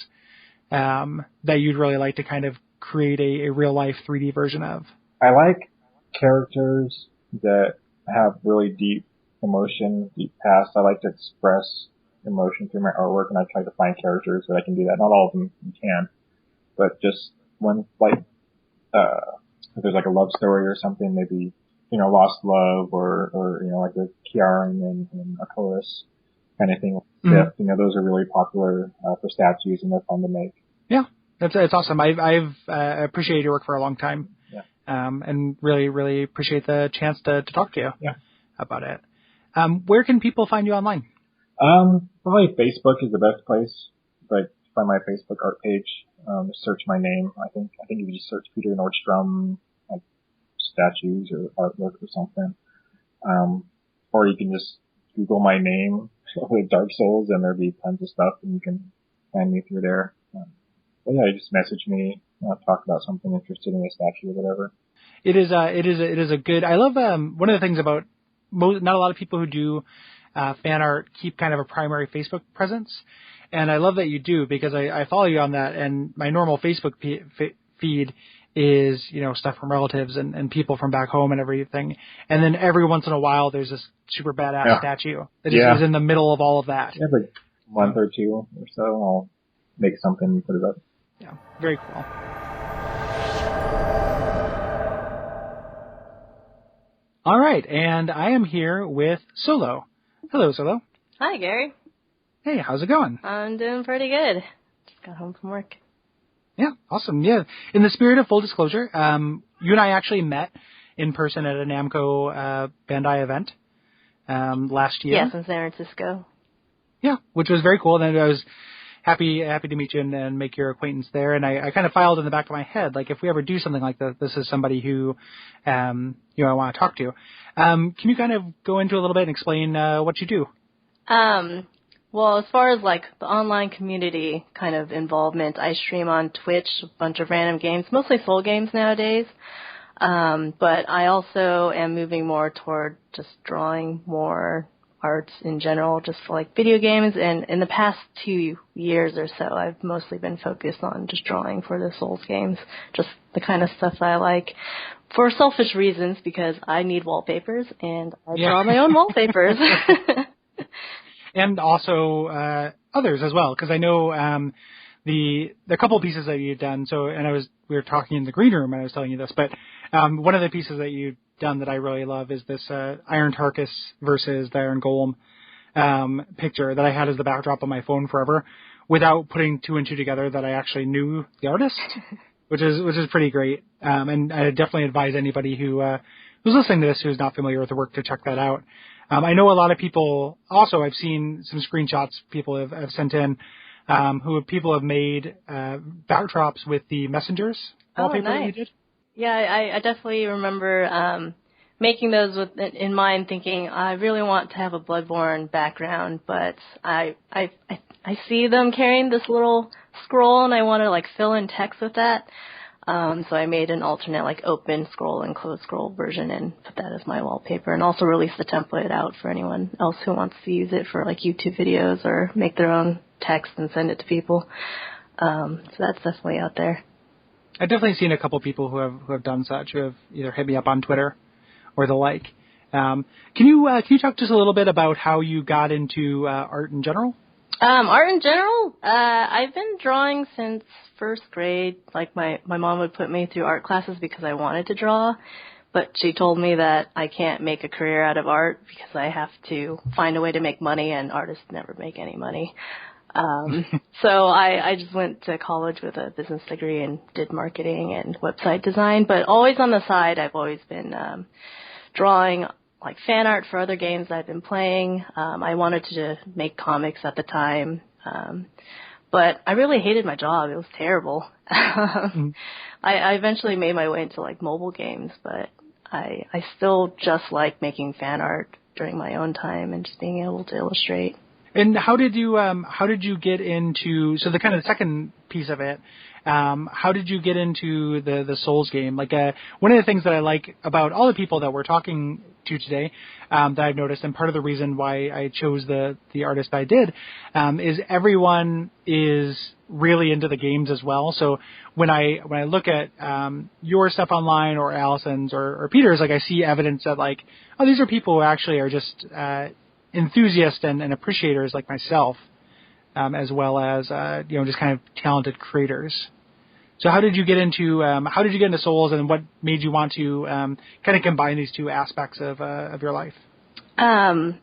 A: that you'd really like to kind of create a real-life 3D version of?
D: I like characters that have really deep emotion, deep past. I like to express emotion through my artwork, and I try to find characters that I can do that. Not all of them can, but just one, like, if there's like a love story or something, maybe, lost love or like the Kiaran and Akoris kind of thing. Mm-hmm. Those are really popular, for statues, and they're fun to make. Yeah.
A: It's awesome. I've appreciated your work for a long time.
D: Yeah.
A: And really, really appreciate the chance to talk to you about it. Where can people find you online?
D: Probably Facebook is the best place. Like, find my Facebook art page, search my name. I think if you just search Peter Nordstrom, like statues or artwork or something. Or you can just Google my name with Dark Souls and there'll be tons of stuff and you can find me through there. But yeah, just message me, talk about something interested in a statue or whatever.
A: It is a good, I love, one of the things about not a lot of people who do, fan art keep kind of a primary Facebook presence. And I love that you do, because I follow you on that, and my normal Facebook feed is, stuff from relatives and people from back home and everything. And then every once in a while, there's this super badass statue that is in the middle of all of that.
D: Yeah, like a month or 2 or so, I'll make something and put it up.
A: Yeah, very cool. All right, and I am here with Solo. Hello, Solo.
E: Hi, Gary.
A: Hey, how's it going?
E: I'm doing pretty good. Just got home from work.
A: Yeah, awesome. Yeah, in the spirit of full disclosure, you and I actually met in person at a Namco Bandai event last year.
E: Yes, in San Francisco.
A: Yeah, which was very cool. And I was happy to meet you and make your acquaintance there. And I kind of filed in the back of my head, like, if we ever do something like this, this is somebody who, I want to talk to. Can you kind of go into a little bit and explain what you do?
E: Well, as far as like the online community kind of involvement, I stream on Twitch a bunch of random games, mostly Soul games nowadays. But I also am moving more toward just drawing more arts in general, just for like video games. And in the past 2 years or so, I've mostly been focused on just drawing for the Souls games, just the kind of stuff that I like for selfish reasons, because I need wallpapers and I draw my own wallpapers.
A: And also others as well, because I know the couple pieces that you've done. So, and we were talking in the green room, and I was telling you this, but one of the pieces that you've done that I really love is this Iron Tarkus versus the Iron Golem picture that I had as the backdrop on my phone forever, without putting two and two together that I actually knew the artist, which is pretty great. And I definitely advise anybody who's listening to this who's not familiar with the work to check that out. I know a lot of people also, I've seen some screenshots people have sent in, people have made backdrops with the Messengers wallpaper that you did.
E: Yeah, I definitely remember making those in mind, thinking I really want to have a Bloodborne background, but I see them carrying this little scroll, and I want to like fill in text with that. So I made an alternate like open scroll and closed scroll version and put that as my wallpaper, and also released the template out for anyone else who wants to use it for like YouTube videos or make their own text and send it to people. So that's definitely out there.
A: I've definitely seen a couple people who have done such, who have either hit me up on Twitter or the like. Can you talk just a little bit about how you got into art in general?
E: Art in general, I've been drawing since first grade. Like my mom would put me through art classes because I wanted to draw, but she told me that I can't make a career out of art because I have to find a way to make money, and artists never make any money. So I just went to college with a business degree and did marketing and website design, but always on the side I've always been drawing like fan art for other games that I've been playing. I wanted to make comics at the time, but I really hated my job. It was terrible. I eventually made my way into like mobile games, but I still just like making fan art during my own time and just being able to illustrate.
A: And how did you get into, so the kind of the second piece of it, how did you get into the Souls game? Like, one of the things that I like about all the people that we're talking to today, that I've noticed, and part of the reason why I chose the artist I did, is everyone is really into the games as well. So when I look at, your stuff online or Allison's or Peter's, like I see evidence that like, oh, these are people who actually are just, enthusiasts and appreciators like myself, as well as just kind of talented creators. So how did you get into Souls, and what made you want to kind of combine these two aspects of your life? I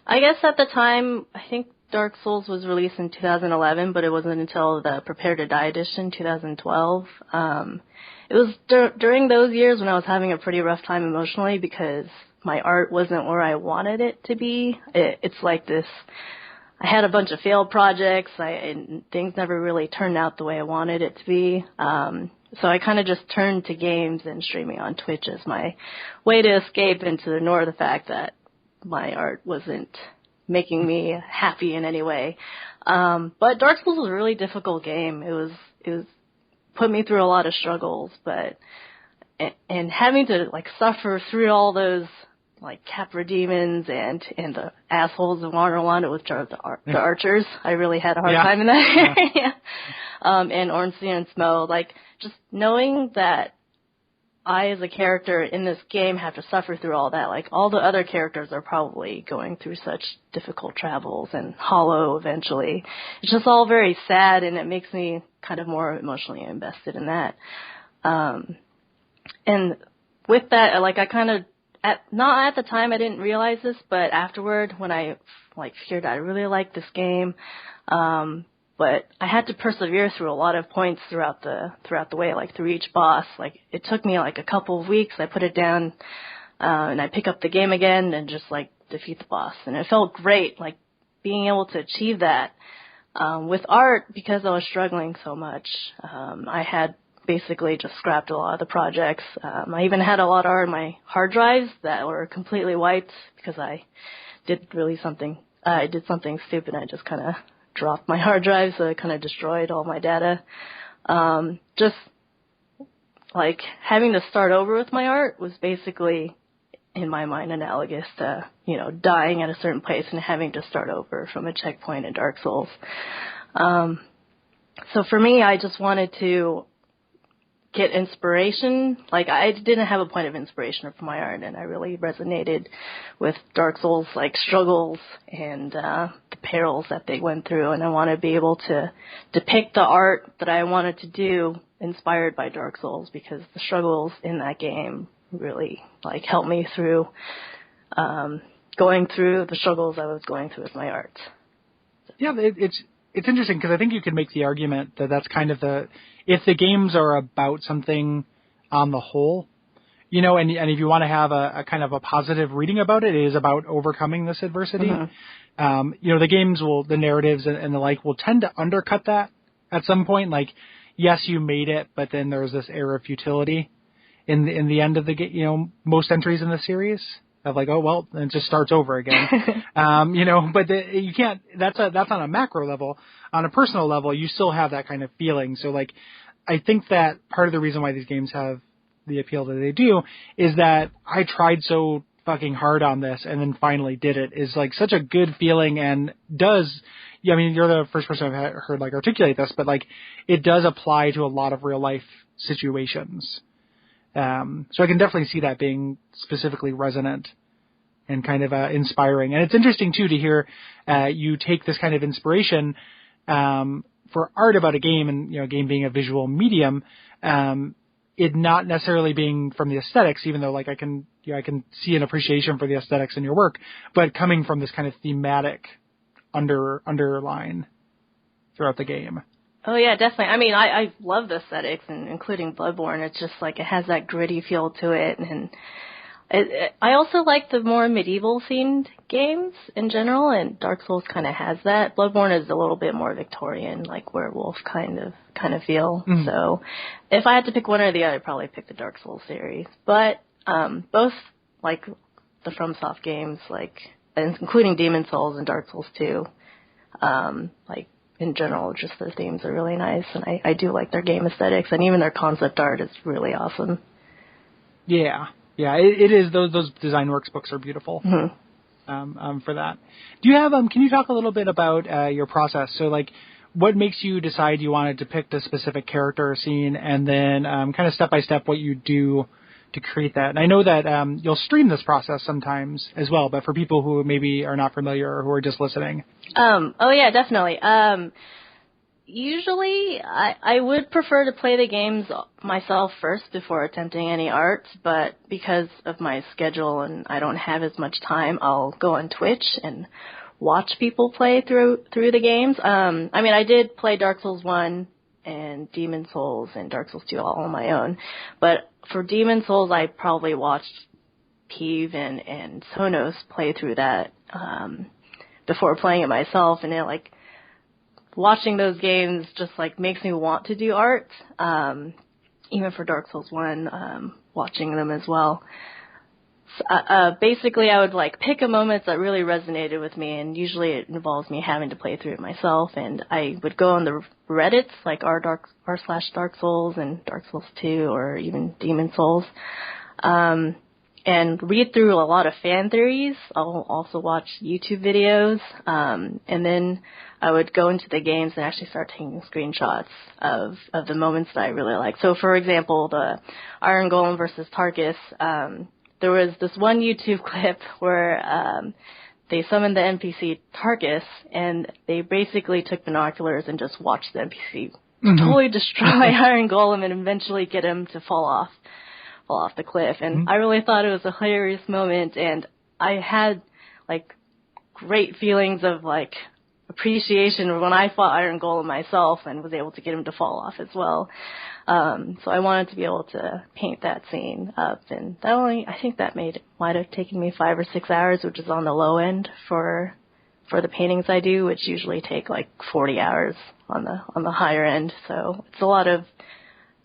E: guess at the time, I think Dark Souls was released in 2011, but it wasn't until the Prepare to Die edition, 2012. It was during those years when I was having a pretty rough time emotionally because my art wasn't where I wanted it to be. It's like this, I had a bunch of failed projects, and things never really turned out the way I wanted it to be. So I kind of just turned to games and streaming on Twitch as my way to escape and to ignore the fact that my art wasn't making me happy in any way. But Dark Souls was a really difficult game. It was put me through a lot of struggles, and having to like suffer through all those like Capra demons and the assholes in Waterland, which are the archers. I really had a hard time in that area. And Ornstein and Smo, like just knowing that I as a character in this game have to suffer through all that. Like all the other characters are probably going through such difficult travels and hollow eventually. It's just all very sad, and it makes me kind of more emotionally invested in that. And with that, like I kind of, not at the time I didn't realize this, but afterward when I like figured I really liked this game, but I had to persevere through a lot of points throughout the way, like through each boss. Like it took me like a couple of weeks. I put it down, and I pick up the game again and just like defeat the boss, and it felt great, like being able to achieve that. With art, because I was struggling so much, I had basically just scrapped a lot of the projects. I even had a lot of art on my hard drives that were completely wiped because I did something stupid. I just kind of dropped my hard drive, so it kind of destroyed all my data. Just like having to start over with my art was basically in my mind, analogous to, dying at a certain place and having to start over from a checkpoint in Dark Souls. So for me, I just wanted to get inspiration. Like, I didn't have a point of inspiration for my art, and I really resonated with Dark Souls, like, struggles and the perils that they went through, and I want to be able to depict the art that I wanted to do inspired by Dark Souls, because the struggles in that game really, like, helped me through going through the struggles I was going through with my art.
A: Yeah, it's interesting, because I think you could make the argument that that's kind of if the games are about something on the whole, and if you want to have a kind of a positive reading about it, it is about overcoming this adversity. Mm-hmm. The games the narratives and the like will tend to undercut that at some point. Like, yes, you made it, but then there's this air of futility in the end of the game, most entries in the series. Of like, oh, well, and it just starts over again. But you can't, that's on a macro level. On a personal level, you still have that kind of feeling. So, like, I think that part of the reason why these games have the appeal that they do is that I tried so fucking hard on this and then finally did it is, like, such a good feeling, and does, I mean, you're the first person I've heard, like, articulate this, but, like, it does apply to a lot of real life situations. So I can definitely see that being specifically resonant and kind of inspiring. And it's interesting, too, to hear you take this kind of inspiration for art about a game, and, a game being a visual medium, it not necessarily being from the aesthetics, even though, like, I can see an appreciation for the aesthetics in your work, but coming from this kind of thematic underline throughout the game.
E: Oh, yeah, definitely. I mean, I love the aesthetics, and including Bloodborne. It's just like it has that gritty feel to it. And I also like the more medieval-themed games in general, and Dark Souls kind of has that. Bloodborne is a little bit more Victorian, like werewolf kind of feel. Mm-hmm. So if I had to pick one or the other, I'd probably pick the Dark Souls series. But both, like, the FromSoft games, like, including Demon Souls and Dark Souls 2, like, in general, just their themes are really nice, and I do like their game aesthetics, and even their concept art is really awesome.
A: Yeah, it is. Those Design Works books are beautiful. Mm-hmm. For that, do you have? Can you talk a little bit about your process? So, like, what makes you decide you want to depict a specific character or scene, and then kind of step by step what you do to create that? And I know that you'll stream this process sometimes as well, but for people who maybe are not familiar or who are just listening.
E: Oh yeah, definitely. Usually I would prefer to play the games myself first before attempting any art, but because of my schedule and I don't have as much time, I'll go on Twitch and watch people play through the games. I mean, I did play Dark Souls 1 and Demon Souls and Dark Souls 2 all on my own, but for Demon Souls, I probably watched Peeve and Sonos play through that before playing it myself, and it, like, watching those games just, like, makes me want to do art, even for Dark Souls 1, watching them as well. So, basically, I would, like, pick a moment that really resonated with me, and usually it involves me having to play through it myself, and I would go on the Reddits, like r/Dark Souls and Dark Souls 2, or even Demon Souls, and read through a lot of fan theories. I'll also watch YouTube videos, and then I would go into the games and actually start taking screenshots of the moments that I really like. So, for example, the Iron Golem versus Tarkus, there was this one YouTube clip where they summoned the NPC Tarkus, and they basically took binoculars and just watched the NPC totally destroy Iron Golem and eventually get him to fall off the cliff. And I really thought it was a hilarious moment, and I had, like, great feelings of, like, appreciation when I fought Iron Golem myself and was able to get him to fall off as well. So I wanted to be able to paint that scene up, and I think that might have taken me 5 or 6 hours, which is on the low end for the paintings I do, which usually take like 40 hours on the higher end. So it's a lot of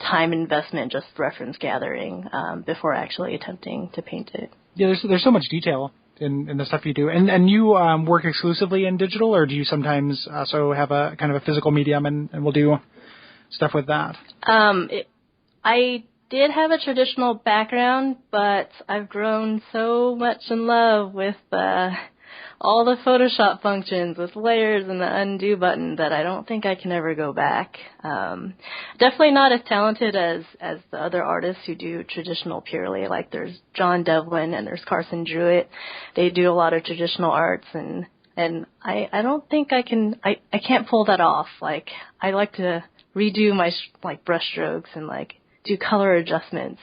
E: time investment, just reference gathering, before actually attempting to paint it.
A: Yeah, there's so much detail in the stuff you do. And you work exclusively in digital, or do you sometimes also have a kind of a physical medium and will do stuff with that?
E: I did have a traditional background, but I've grown so much in love with all the Photoshop functions with layers and the undo button that I don't think I can ever go back. Definitely not as talented as the other artists who do traditional purely. Like there's John Devlin and there's Carson Druitt. They do a lot of traditional arts, and I don't think I can't pull that off. Like I like to redo my like brush strokes and like do color adjustments.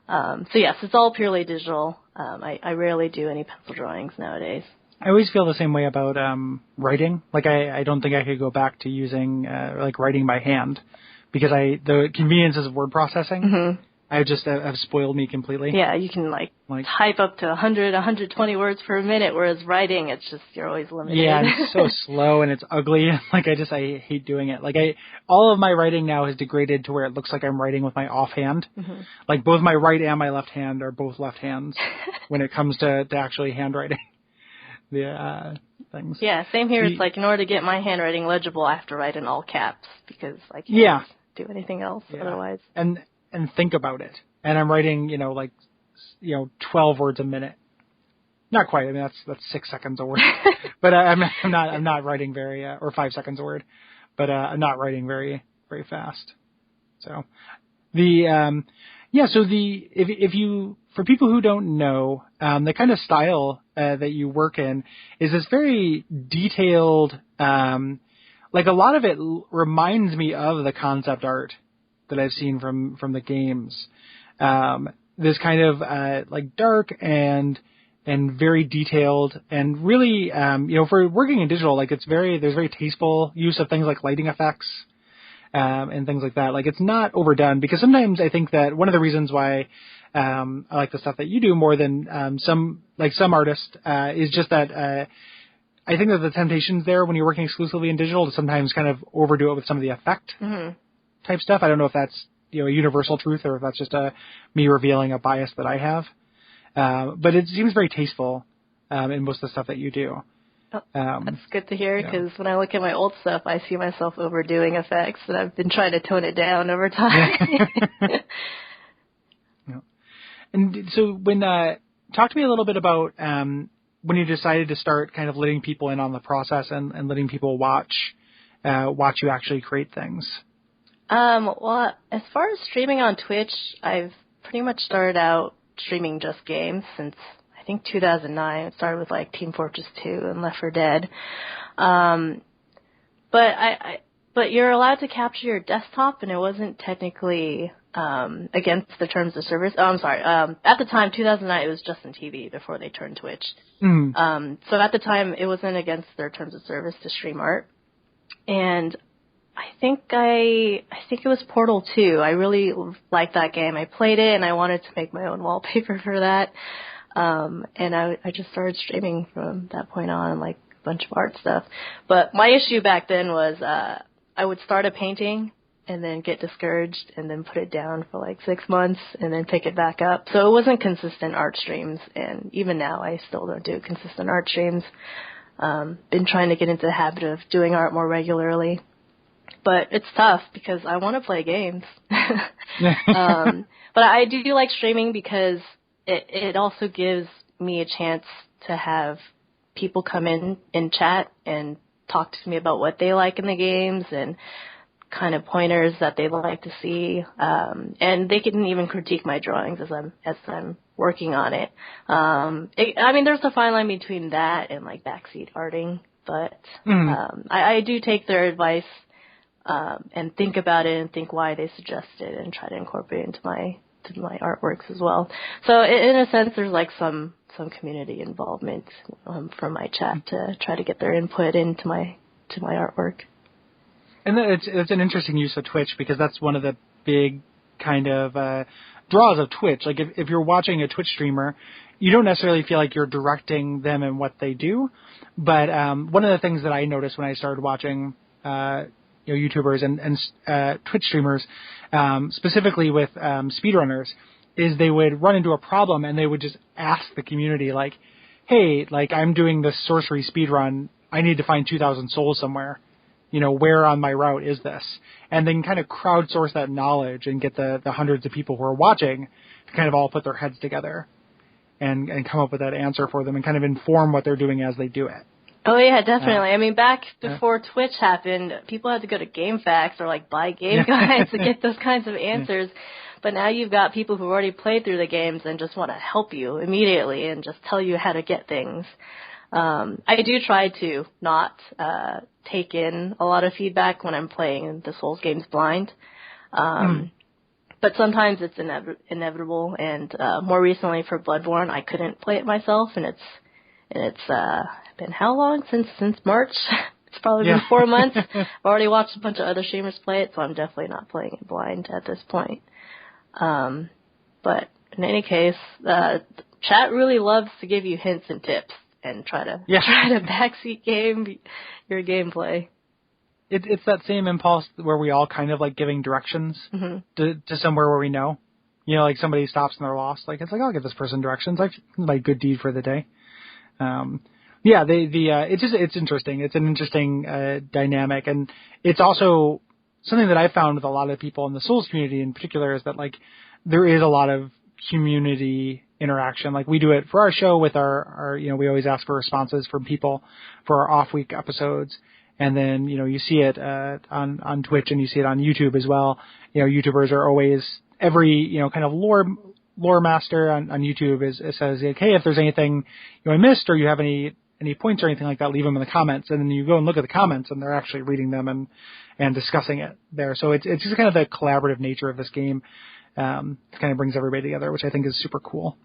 E: So yes, it's all purely digital. I rarely do any pencil drawings nowadays.
A: I always feel the same way about writing. Like I don't think I could go back to using like writing by hand, because the conveniences of word processing have spoiled me completely.
E: Yeah, you can like type up to 100, 120 words per minute, whereas writing, it's just you're always limited.
A: Yeah, and it's so slow and it's ugly. Like I hate doing it. Like all of my writing now has degraded to where it looks like I'm writing with my offhand. Like both my right and my left hand are both left hands when it comes to actually handwriting. The things.
E: Yeah, same here. It's like in order to get my handwriting legible, I have to write in all caps because I can't do anything else otherwise. And
A: think about it. And I'm writing, 12 words a minute. Not quite. I mean, that's 6 seconds a word. But I'm not writing very or 5 seconds a word. But I'm not writing very very fast. So for people who don't know, the kind of style that you work in is this very detailed, like a lot of it reminds me of the concept art that I've seen from the games. This kind of like dark and very detailed and really, for working in digital, like there's very tasteful use of things like lighting effects. And things like that. Like it's not overdone, because sometimes I think that one of the reasons why I like the stuff that you do more than some artists is just that I think that the temptation's there when you're working exclusively in digital to sometimes kind of overdo it with some of the effect type stuff. I don't know if that's a universal truth or if that's just me revealing a bias that I have. But it seems very tasteful in most of the stuff that you do.
E: That's good to hear, because when I look at my old stuff, I see myself overdoing effects, and I've been trying to tone it down over time.
A: And so talk to me a little bit about when you decided to start kind of letting people in on the process and letting people watch you actually create things.
E: Well, as far as streaming on Twitch, I've pretty much started out streaming just games since I think 2009. It started with like Team Fortress 2 and Left 4 Dead. But you're allowed to capture your desktop, and it wasn't technically against the terms of service. Oh, I'm sorry. At the time, 2009, it was Justin TV before they turned Twitch. So at the time, it wasn't against their terms of service to stream art. And I think it was Portal 2. I really liked that game. I played it, and I wanted to make my own wallpaper for that. And I just started streaming from that point on, like a bunch of art stuff. But my issue back then was I would start a painting and then get discouraged and then put it down for like 6 months and then pick it back up. So it wasn't consistent art streams, and even now I still don't do consistent art streams. Been trying to get into the habit of doing art more regularly. But it's tough because I want to play games. But I do like streaming because it also gives me a chance to have people come in and chat and talk to me about what they like in the games and kind of pointers that they like to see. And they can even critique my drawings as I'm working on it. There's a fine line between that and like backseat arting, but I do take their advice and think about it and think why they suggest it and try to incorporate it into my artworks as well. So in a sense, there's like some community involvement from my chat to try to get their input into my artwork.
A: And it's an interesting use of Twitch, because that's one of the big kind of draws of Twitch. Like if you're watching a Twitch streamer, you don't necessarily feel like you're directing them in what they do. But one of the things that I noticed when I started watching YouTubers and Twitch streamers, specifically with speedrunners, is they would run into a problem and they would just ask the community, like, hey, like I'm doing this sorcery speedrun, I need to find 2,000 souls somewhere. where on my route is this? And then kind of crowdsource that knowledge and get the hundreds of people who are watching to kind of all put their heads together and come up with that answer for them and kind of inform what they're doing as they do it.
E: Oh, yeah, definitely. I mean, back before Twitch happened, people had to go to GameFAQs or, buy game guides to get those kinds of answers. But now you've got people who've already played through the games and just want to help you immediately and just tell you how to get things. I do try to not take in a lot of feedback when I'm playing the Souls games blind. But sometimes it's inevitable. And more recently for Bloodborne, I couldn't play it myself, and it's been how long? Since March? It's probably been 4 months. I've already watched a bunch of other streamers play it, so I'm definitely not playing it blind at this point. But in any case, chat really loves to give you hints and tips and try to backseat game your gameplay.
A: It's that same impulse where we all kind of like giving directions to somewhere where we know. Somebody stops and they're lost. It's I'll give this person directions. My good deed for the day. It's interesting. It's an interesting dynamic, and it's also something that I found with a lot of people in the Souls community in particular is that there is a lot of community interaction. We do it for our show with our we always ask for responses from people for our off week episodes, and then you see it on Twitch and you see it on YouTube as well. YouTubers are always every kind of lore master on YouTube says, hey, if there's anything I missed or you have any points or anything like that, leave them in the comments. And then you go and look at the comments and they're actually reading them and discussing it there. So it's just kind of the collaborative nature of this game. It kind of brings everybody together, which I think is super cool.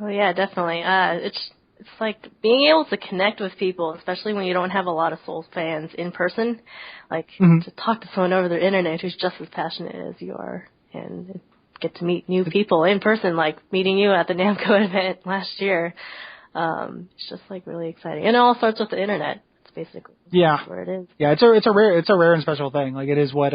E: Oh yeah, definitely. It's being able to connect with people, especially when you don't have a lot of Souls fans in person, to talk to someone over the internet who's just as passionate as you are and get to meet new people in person, like meeting you at the Namco event last year. It's just really exciting, and it all starts with the internet. It's basically where it is. Yeah, it's a rare and special thing. It is what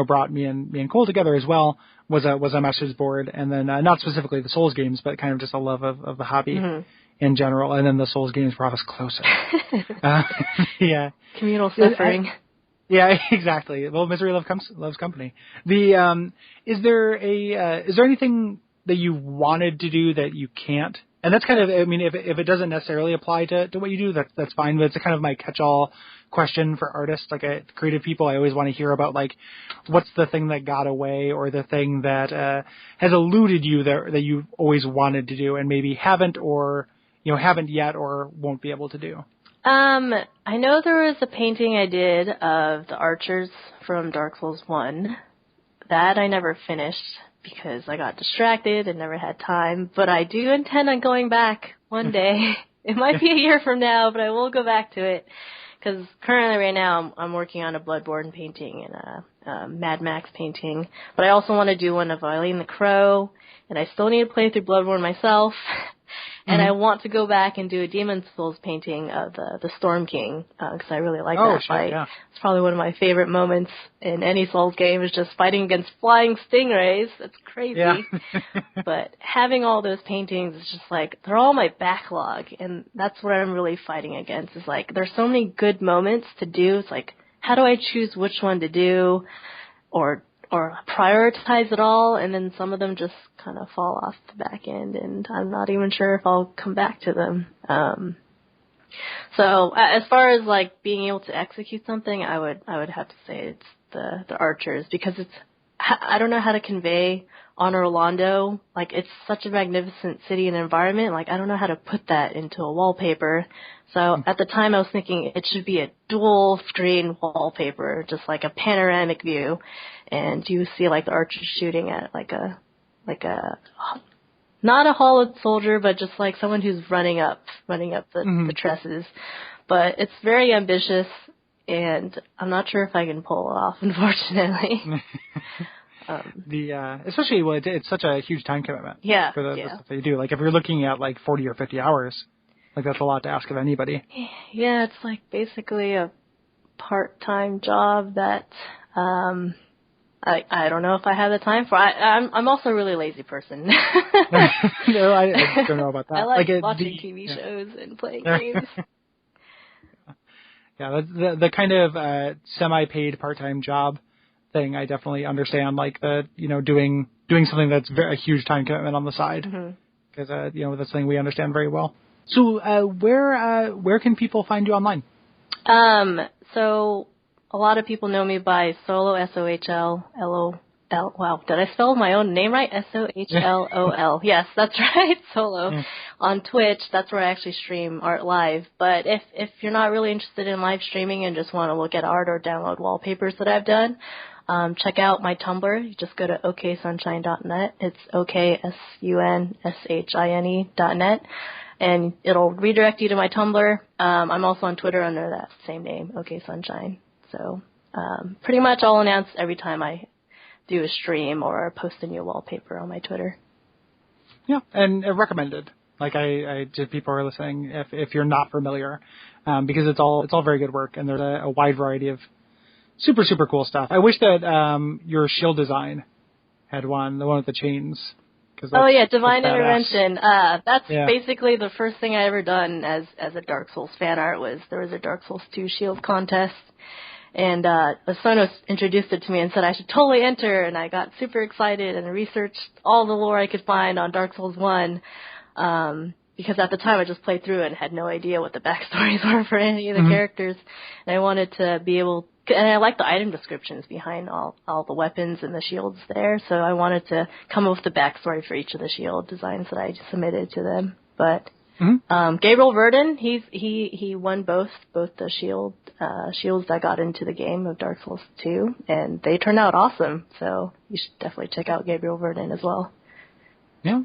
E: brought me and Cole together as well. Was a message board, and then not specifically the Souls games, but kind of just a love of the hobby in general, and then the Souls games brought us closer. Communal suffering.
A: Yeah, exactly. Well, misery loves company. Is there anything that you wanted to do that you can't? And that's kind of, if it doesn't necessarily apply to what you do, that's fine. But it's kind of my catch-all question for artists, creative people. I always want to hear about what's the thing that got away, or the thing that has eluded you that you've always wanted to do and maybe haven't yet or won't be able to do.
E: I know there was a painting I did of the archers from Dark Souls 1 that I never finished because I got distracted and never had time, but I do intend on going back one day. It might be a year from now, but I will go back to it because currently right now I'm working on a Bloodborne painting and a Mad Max painting, but I also want to do one of Eileen the Crow, and I still need to play through Bloodborne myself. And I want to go back and do a Demon Souls painting of the Storm King, because I really like that fight. Yeah. It's probably one of my favorite moments in any Souls game, is just fighting against flying stingrays. That's crazy. Yeah. But having all those paintings is just they're all my backlog, and that's what I'm really fighting against, is there's so many good moments to do. It's how do I choose which one to do, or prioritize it all, and then some of them just kind of fall off the back end, and I'm not even sure if I'll come back to them. So as far as being able to execute something, I would have to say it's the archers, because I don't know how to convey on Orlando. It's such a magnificent city and environment. I don't know how to put that into a wallpaper. So at the time I was thinking it should be a dual screen wallpaper, just a panoramic view. And you see the archers shooting at not a hollowed soldier, but just someone who's running up the tresses. But it's very ambitious, and I'm not sure if I can pull it off, unfortunately.
A: Especially it's such a huge time commitment.
E: Yeah.
A: For the stuff that you do. If you're looking at 40 or 50 hours, that's a lot to ask of anybody.
E: Yeah, it's basically a part-time job that I don't know if I have the time for. I'm also a really lazy person.
A: No, I don't know about that.
E: I like watching TV shows and playing games.
A: Yeah, the kind of semi-paid part-time job thing, I definitely understand. Like doing something that's a huge time commitment on the side, because that's something we understand very well. So where can people find you online?
E: So a lot of people know me by Solo, SOHLLOL. Wow, did I spell my own name right? SOHLOL. Yes, that's right, Solo. Yeah. On Twitch, that's where I actually stream art live. But if you're not really interested in live streaming and just want to look at art or download wallpapers that I've done, check out my Tumblr. You just go to oksunshine.net. It's oksunshine.net. And it'll redirect you to my Tumblr. I'm also on Twitter under that same name, oksunshine. So pretty much I'll announce every time I do a stream or post a new wallpaper on my Twitter.
A: Yeah, and recommended. Like I just people are listening if you're not familiar, because it's all very good work, and there's a wide variety of super cool stuff. I wish that your shield design had the one with the chains.
E: Oh yeah, Divine Intervention. That's basically the first thing I ever done as a Dark Souls fan art. There was a Dark Souls 2 shield contest. And Sonos introduced it to me and said I should totally enter, and I got super excited and researched all the lore I could find on Dark Souls 1, because at the time I just played through it and had no idea what the backstories were for any of the characters. And I wanted to be able, and I like the item descriptions behind all the weapons and the shields there, so I wanted to come up with the backstory for each of the shield designs that I submitted to them. But Gabriel Verdon, he won both the shields that got into the game of Dark Souls 2, and they turned out awesome. So you should definitely check out Gabriel Verdon as well.
A: Yeah,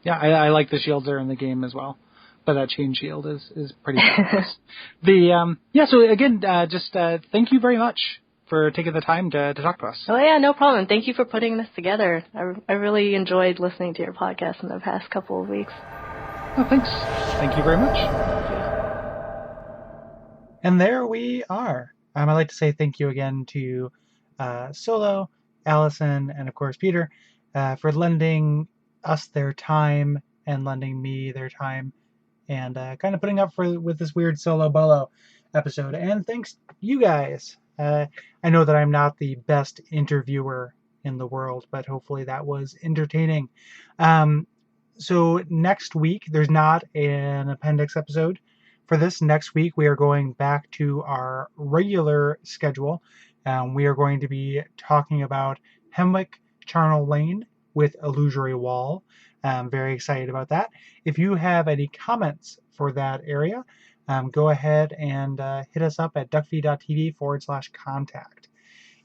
A: I like the shields that are in the game as well, but that chain shield is pretty fabulous. So again, just thank you very much for taking the time to talk to us.
E: Oh yeah, no problem. Thank you for putting this together. I really enjoyed listening to your podcast in the past couple of weeks.
A: Oh, thanks. Thank you very much. And there we are. I'd like to say thank you again to Solo, Allison, and of course Peter for lending us their time and lending me their time and kind of putting up with this weird solo bolo episode. And thanks you guys. I know that I'm not the best interviewer in the world, but hopefully that was entertaining. So next week, there's not an appendix episode. For this next week, we are going back to our regular schedule. We are going to be talking about Hemwick Charnel Lane with Illusory Wall. I'm very excited about that. If you have any comments for that area, go ahead and hit us up at Duckfeed.tv/contact.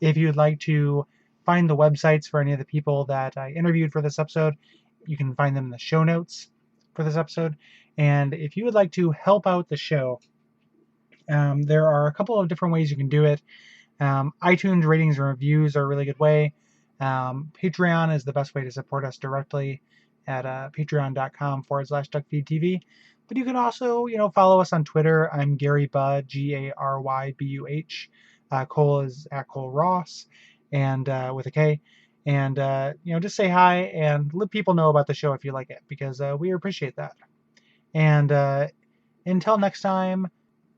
A: If you'd like to find the websites for any of the people that I interviewed for this episode, you can find them in the show notes for this episode. And if you would like to help out the show, there are a couple of different ways you can do it. iTunes ratings and reviews are a really good way. Patreon is the best way to support us directly at patreon.com/DuckFeed.tv. But you can also, follow us on Twitter. I'm Gary Budd, GaryBuh. Cole is at Cole Ross, and with a K. And, just say hi and let people know about the show if you like it, because we appreciate that. And until next time,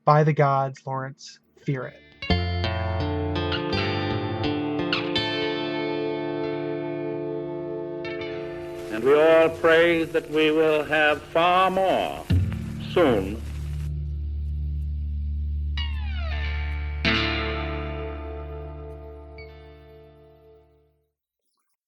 A: by the gods, Lawrence, fear it.
B: And we all pray that we will have far more soon